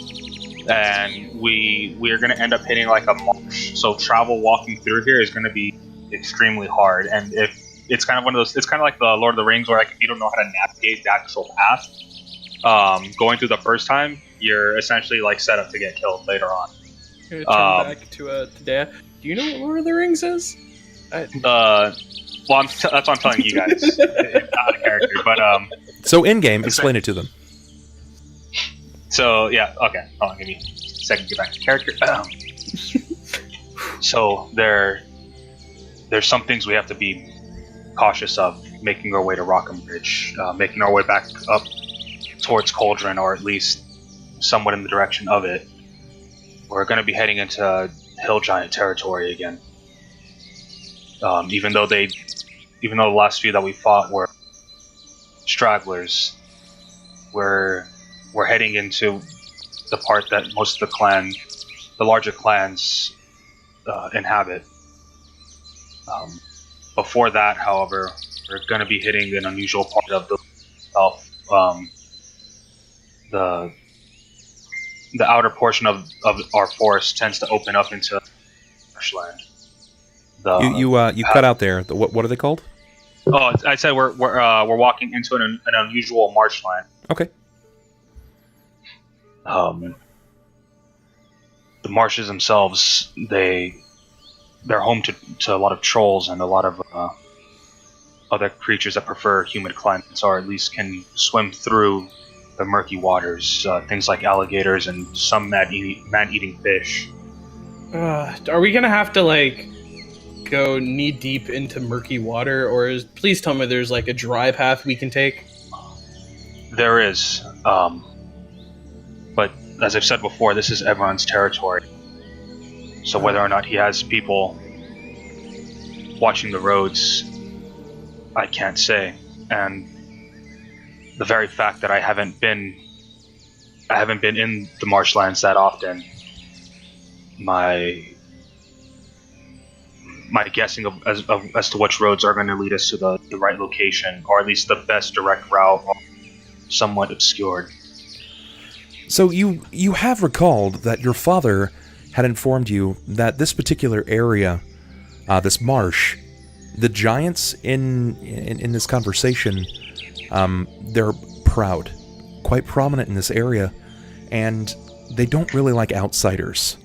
and we are going to end up hitting like a marsh. So travel walking through here is going to be extremely hard. And if it's kind of one of those, it's kind of like the Lord of the Rings, where like if you don't know how to navigate the actual path, going through the first time, you're essentially like set up to get killed later on. I'm gonna turn back to Deia. Do you know what Lord of the Rings is? Well, that's what I'm telling you guys. It's out of character, but So in game, explain it to them. So yeah, okay. Hold on, give me a second to get back to character. So there's some things we have to be cautious of making our way to Rockham Ridge, making our way back up towards Cauldron, or at least somewhat in the direction of it. We're going to be heading into Hill Giant territory again. Even though the last few that we fought were stragglers, we're heading into the part that most of the larger clans inhabit. Before that, however, we're going to be hitting an unusual part of the outer portion of our forest tends to open up into marshland. You cut out there. What are they called? Oh, I said we're walking into an unusual marshland. Okay. The marshes themselves, they're home to a lot of trolls and a lot of other creatures that prefer humid climates, or at least can swim through the murky waters. Things like alligators and some man-eating fish. Are we gonna have to go knee deep into murky water, or please tell me there's a dry path we can take? There is, but as I've said before, this is everyone's territory. So whether or not he has people watching the roads, I can't say. And the very fact that I haven't been in the marshlands that often, my guessing as to which roads are going to lead us to the right location, or at least the best direct route, are somewhat obscured. So you have recalled that your father had informed you that this particular area, this marsh, the giants in this conversation, they're proud, quite prominent in this area, and they don't really like outsiders.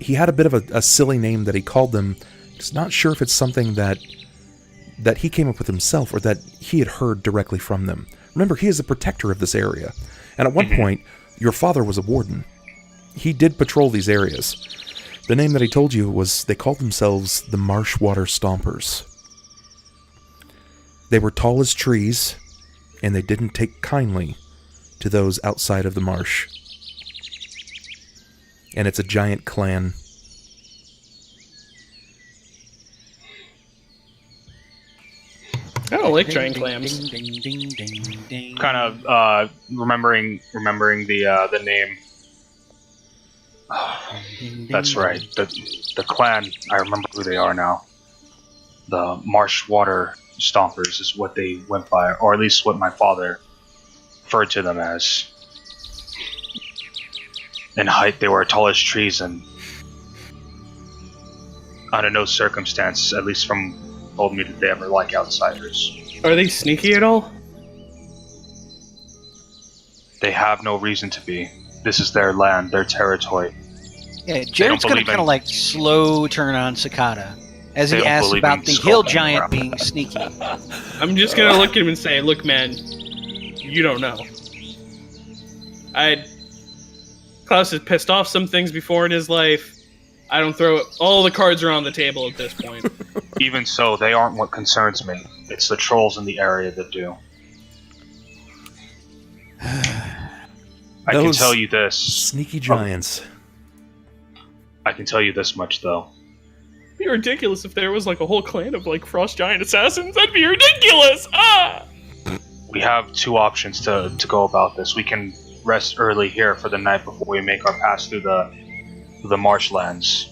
He had a bit of a silly name that he called them. He's not sure if it's something that he came up with himself or that he had heard directly from them. Remember, he is the protector of this area. And at one point, your father was a warden. He did patrol these areas. The name that he told you was, they called themselves the Marshwater Stompers. They were tall as trees, and they didn't take kindly to those outside of the marsh. And it's a giant clan. I don't like giant clams. Kind of remembering the name. That's right. The clan. I remember who they are now. The Marshwater Stompers is what they went by, or at least what my father referred to them as. In height, they were tall as trees, and under no circumstance, at least from told me, that they ever like outsiders. Are they sneaky at all? They have no reason to be. This is their land, their territory. Yeah, Jerrod's going to kind of slow turn on Sakata as he asks about the hill giant being sneaky. I'm just going to look at him and say, look, man, you don't know. Klaus has pissed off some things before in his life. I don't throw it. All the cards are on the table at this point. Even so, they aren't what concerns me. It's the trolls in the area that do. I can tell you this. Sneaky giants. I can tell you this much, though. It'd be ridiculous if there was a whole clan of frost giant assassins. That'd be ridiculous! Ah! We have two options to go about this. We can rest early here for the night before we make our pass through the marshlands,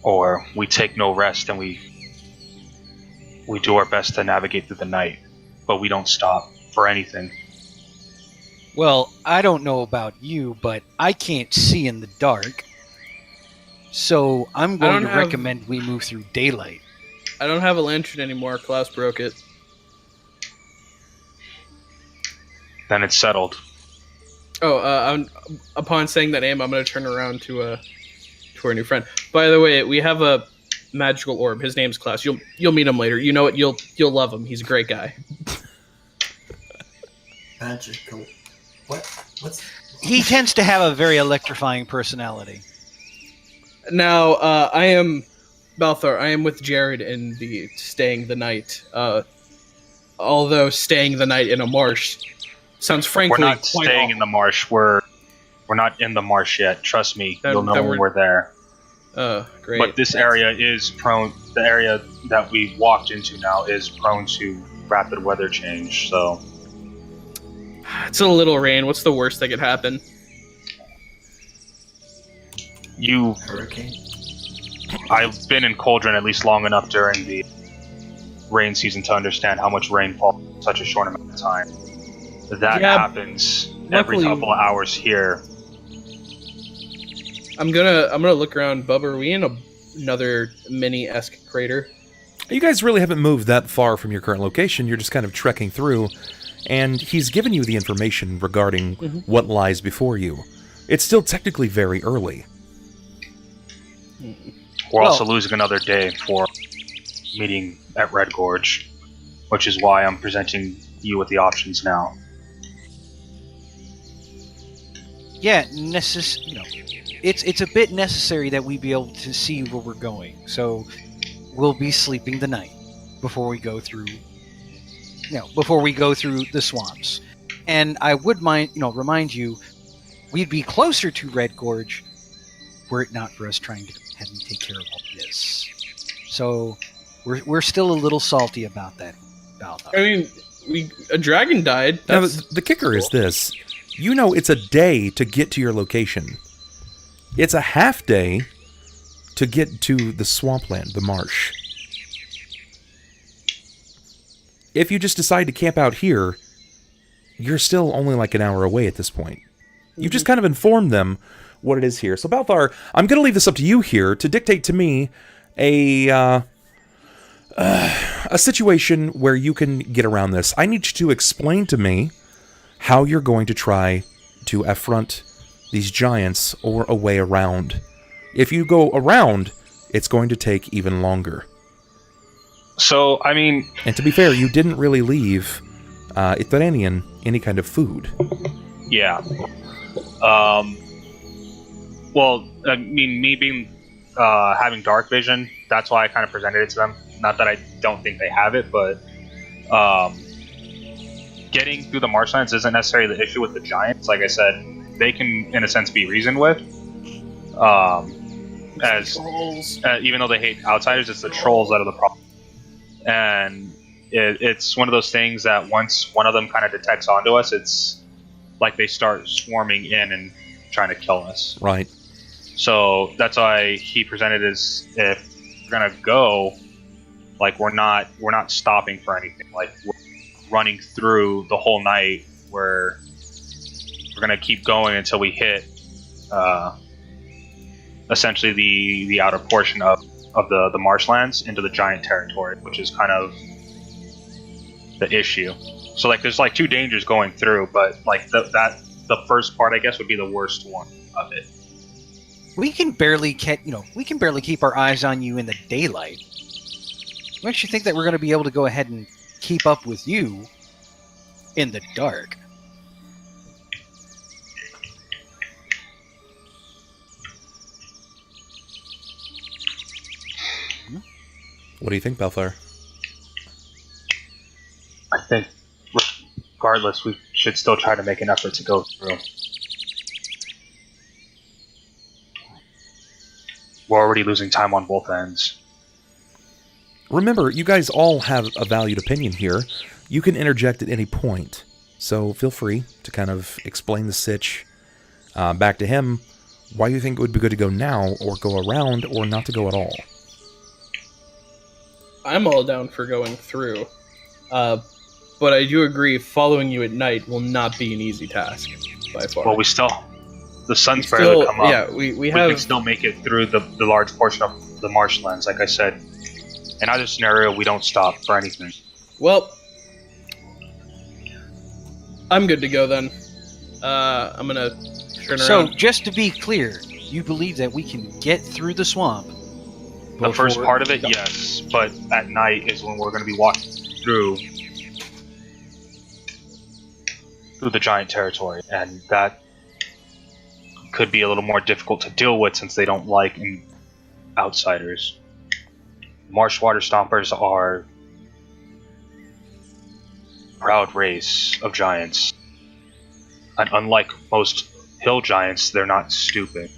or we take no rest and we do our best to navigate through the night, but we don't stop for anything. Well, I don't know about you, but I can't see in the dark. So I'm going to recommend we move through daylight. I don't have a lantern anymore. Klaus broke it. Then it's settled. Oh, upon saying that name, I'm going to turn around to our new friend. By the way, we have a magical orb. His name's Klaus. You'll meet him later. You know what? You'll love him. He's a great guy. Magical. What's? He tends to have a very electrifying personality. Now, I am Balthar. I am with Jerrod in the staying the night. Although staying the night in a marsh sounds frankly we're not staying in the marsh. We're not in the marsh yet. Trust me, you'll know when we're there. Great. But this area is prone. The area that we walked into now is prone to rapid weather change. So it's a little rain. What's the worst that could happen? Hurricane. I've been in Cauldron at least long enough during the rain season to understand how much rain falls in such a short amount of time. That happens every couple of hours here. I'm gonna look around. Bubba, are we in another mini-esque crater? You guys really haven't moved that far from your current location. You're just kind of trekking through, and he's given you the information regarding what lies before you. It's still technically very early. We're also losing another day for meeting at Red Gorge, which is why I'm presenting you with the options now. Yeah, it's a bit necessary that we be able to see where we're going. So we'll be sleeping the night before we go through the swamps. And I would remind you, we'd be closer to Red Gorge were it not for us trying to have him take care of all this. So we're still a little salty about that. I mean, a dragon died. Now, the kicker is this. You know it's a day to get to your location. It's a half day to get to the swampland, the marsh. If you just decide to camp out here, you're still only like an hour away at this point. You've just kind of informed them what it is here. So, Balthar, I'm going to leave this up to you here to dictate to me a situation where you can get around this. I need you to explain to me how you're going to try to affront these giants or a way around. If you go around, it's going to take even longer. So, I mean... And to be fair, you didn't really leave Ithiranian any kind of food. Yeah. Well, I mean, me being having dark vision, that's why I kind of presented it to them. Not that I don't think they have it, but getting through the marshlands isn't necessarily the issue with the giants. Like I said, they can, in a sense, be reasoned with. Even though they hate outsiders, it's the trolls that are the problem. And it's one of those things that once one of them kind of detects onto us, it's like they start swarming in and trying to kill us. Right. So that's why he presented as if we're gonna go, like we're not stopping for anything. Like we're running through the whole night. We're gonna keep going until we hit essentially the outer portion of the marshlands into the giant territory, which is kind of the issue. So like there's like two dangers going through, but like the first part I guess would be the worst one of it. We can barely keep our eyes on you in the daylight. What makes you think that we're going to be able to go ahead and keep up with you in the dark? What do you think, Balthar? I think, regardless, we should still try to make an effort to go through. We're already losing time on both ends. Remember, you guys all have a valued opinion here. You can interject at any point. So feel free to kind of explain the sitch back to him. Why you think it would be good to go now, or go around, or not to go at all. I'm all down for going through. But but I do agree following you at night will not be an easy task by far. Well, the sun's barely come up. Yeah, we can still make it through the large portion of the marshlands. Like I said, in either scenario, we don't stop for anything. Well, I'm good to go then. I'm gonna turn around. So, just to be clear, you believe that we can get through the swamp? The first part of it, yes, but at night is when we're going to be walking through the giant territory, and that could be a little more difficult to deal with since they don't like outsiders. Marshwater Stompers are a proud race of giants, and unlike most hill giants, they're not stupid.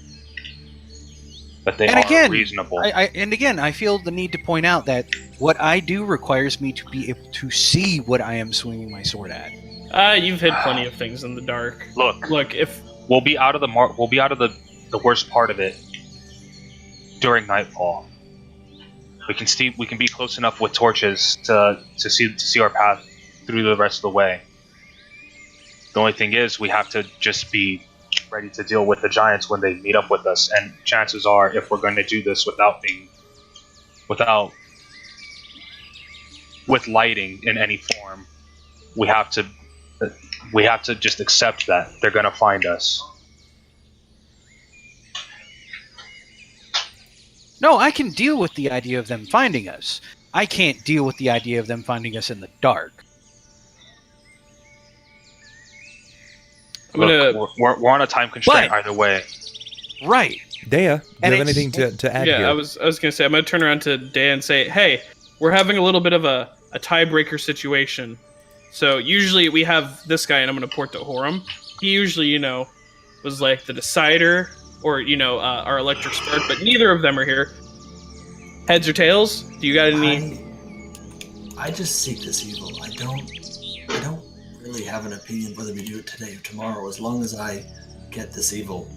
But they are reasonable. I feel the need to point out that what I do requires me to be able to see what I am swinging my sword at. You've hit plenty of things in the dark. Look. If we'll be out of the worst part of it during nightfall. We can be close enough with torches to see our path through the rest of the way. The only thing is, we have to just be ready to deal with the giants when they meet up with us, and chances are, if we're going to do this with lighting in any form, we have to just accept that they're going to find us. No, I can deal with the idea of them finding us. I can't deal with the idea of them finding us in the dark. We're on a time constraint either way. Right. Deia, do you have anything to add here? Yeah, I was going to say, I'm going to turn around to Deia and say, hey, we're having a little bit of a tiebreaker situation. So usually we have this guy, and I'm going to port to Horam. He usually, was like the decider, or, our electric spark, but neither of them are here. Heads or tails? Do you got any... I just seek this evil. I don't really have an opinion whether we do it today or tomorrow. As long as I get this evil,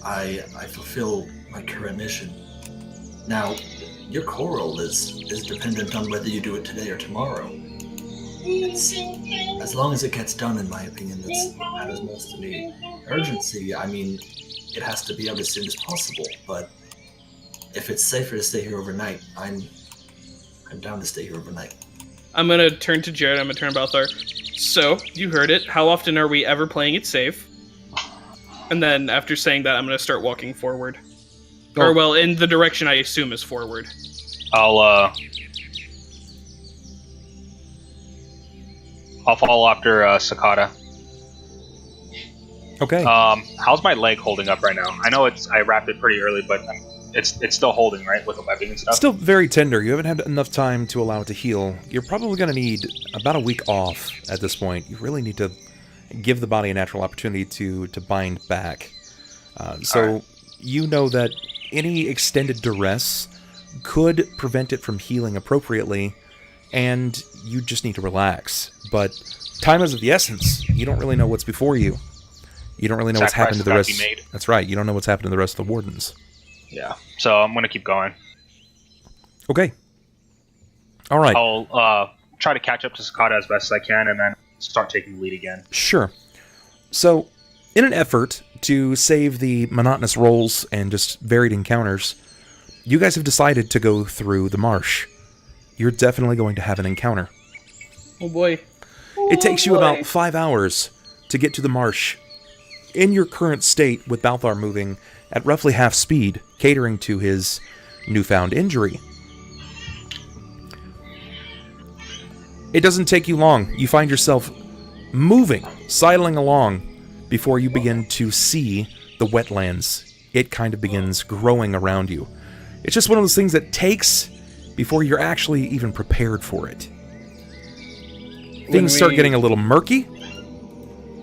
I fulfill my current mission. Now, your coral is dependent on whether you do it today or tomorrow. As long as it gets done, in my opinion, that matters most to me. Urgency, I mean, it has to be out as soon as possible, but if it's safer to stay here overnight, I'm down to stay here overnight. I'm going to turn to Jerrod, I'm going to turn to Balthar. So, you heard it. How often are we ever playing it safe? And then, after saying that, I'm going to start walking forward. Oh. Or, well, in the direction I assume is forward. I'll follow after Sakata. Okay. How's my leg holding up right now? I know I wrapped it pretty early, but it's still holding, right, with the webbing and stuff? Still very tender. You haven't had enough time to allow it to heal. You're probably going to need about a week off at this point. You really need to give the body a natural opportunity to bind back. So you know that any extended duress could prevent it from healing appropriately, and you just need to relax. But time is of the essence. You don't really know what's before you. You don't really know what's happened to the rest. That's right. You don't know what's happened to the rest of the wardens. Yeah. So I'm going to keep going. Okay. All right. I'll try to catch up to Sakata as best as I can, and then start taking the lead again. Sure. So, in an effort to save the monotonous rolls and just varied encounters, you guys have decided to go through the marsh. You're definitely going to have an encounter. Oh boy. It takes you about 5 hours to get to the marsh. In your current state, with Balthar moving at roughly half speed, catering to his newfound injury. It doesn't take you long. You find yourself moving, sidling along, before you begin to see the wetlands. It kind of begins growing around you. It's just one of those things that takes before you're actually even prepared for it. Things start getting a little murky.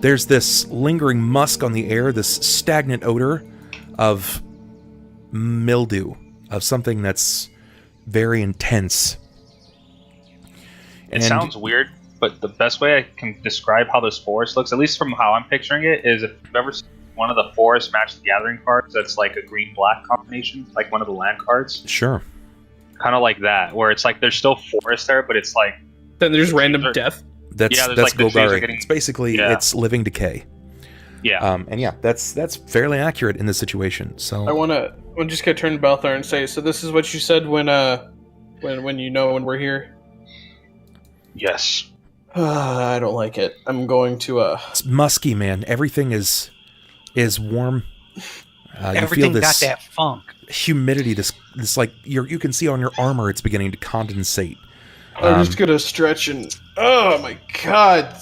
There's this lingering musk on the air, this stagnant odor of mildew, of something that's very intense. It sounds weird, but the best way I can describe how this forest looks, at least from how I'm picturing it, is if you've ever seen one of the Forest Magic the Gathering cards that's like a green-black combination, like one of the land cards. Sure. Kind of like that, where it's like there's still forest there, but it's like... Then there's random death. That's Yeah, there's, that's like, the trees are Golgari. getting- It's basically Yeah. it's living decay. Yeah. And yeah, that's fairly accurate in this situation. So I'm just gonna turn to Balthar and say, so this is what you said when you know when we're here. Yes. I don't like it. I'm going to it's musky, man. Everything is warm. You Everything feel got this that funk. humidity. This like you can see on your armor. It's beginning to condensate. I'm just gonna stretch and oh my god,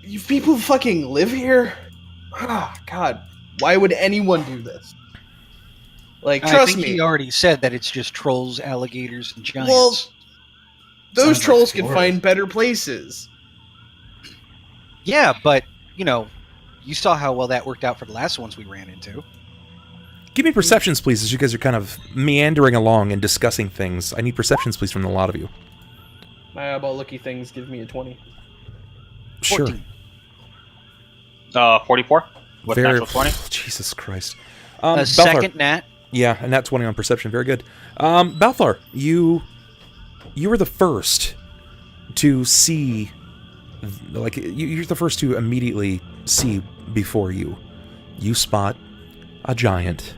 you people fucking live here? Oh god, why would anyone do this? Like, I trust think me. he already said that it's just trolls, alligators, and giants. Well, those Sounds like trolls can Florida. find better places. Yeah, but you saw how well that worked out for the last ones we ran into. Give me perceptions, please, as you guys are kind of meandering along and discussing things. I need perceptions, please, from a lot of you. My eyeball looky things give me a 20. Sure. 44 with natural 20. Jesus Christ. A Balthar. second nat. Yeah, and that 20 on perception. Very good. Balthar, you were the first to see, like, you're the first to immediately see before you. You spot a giant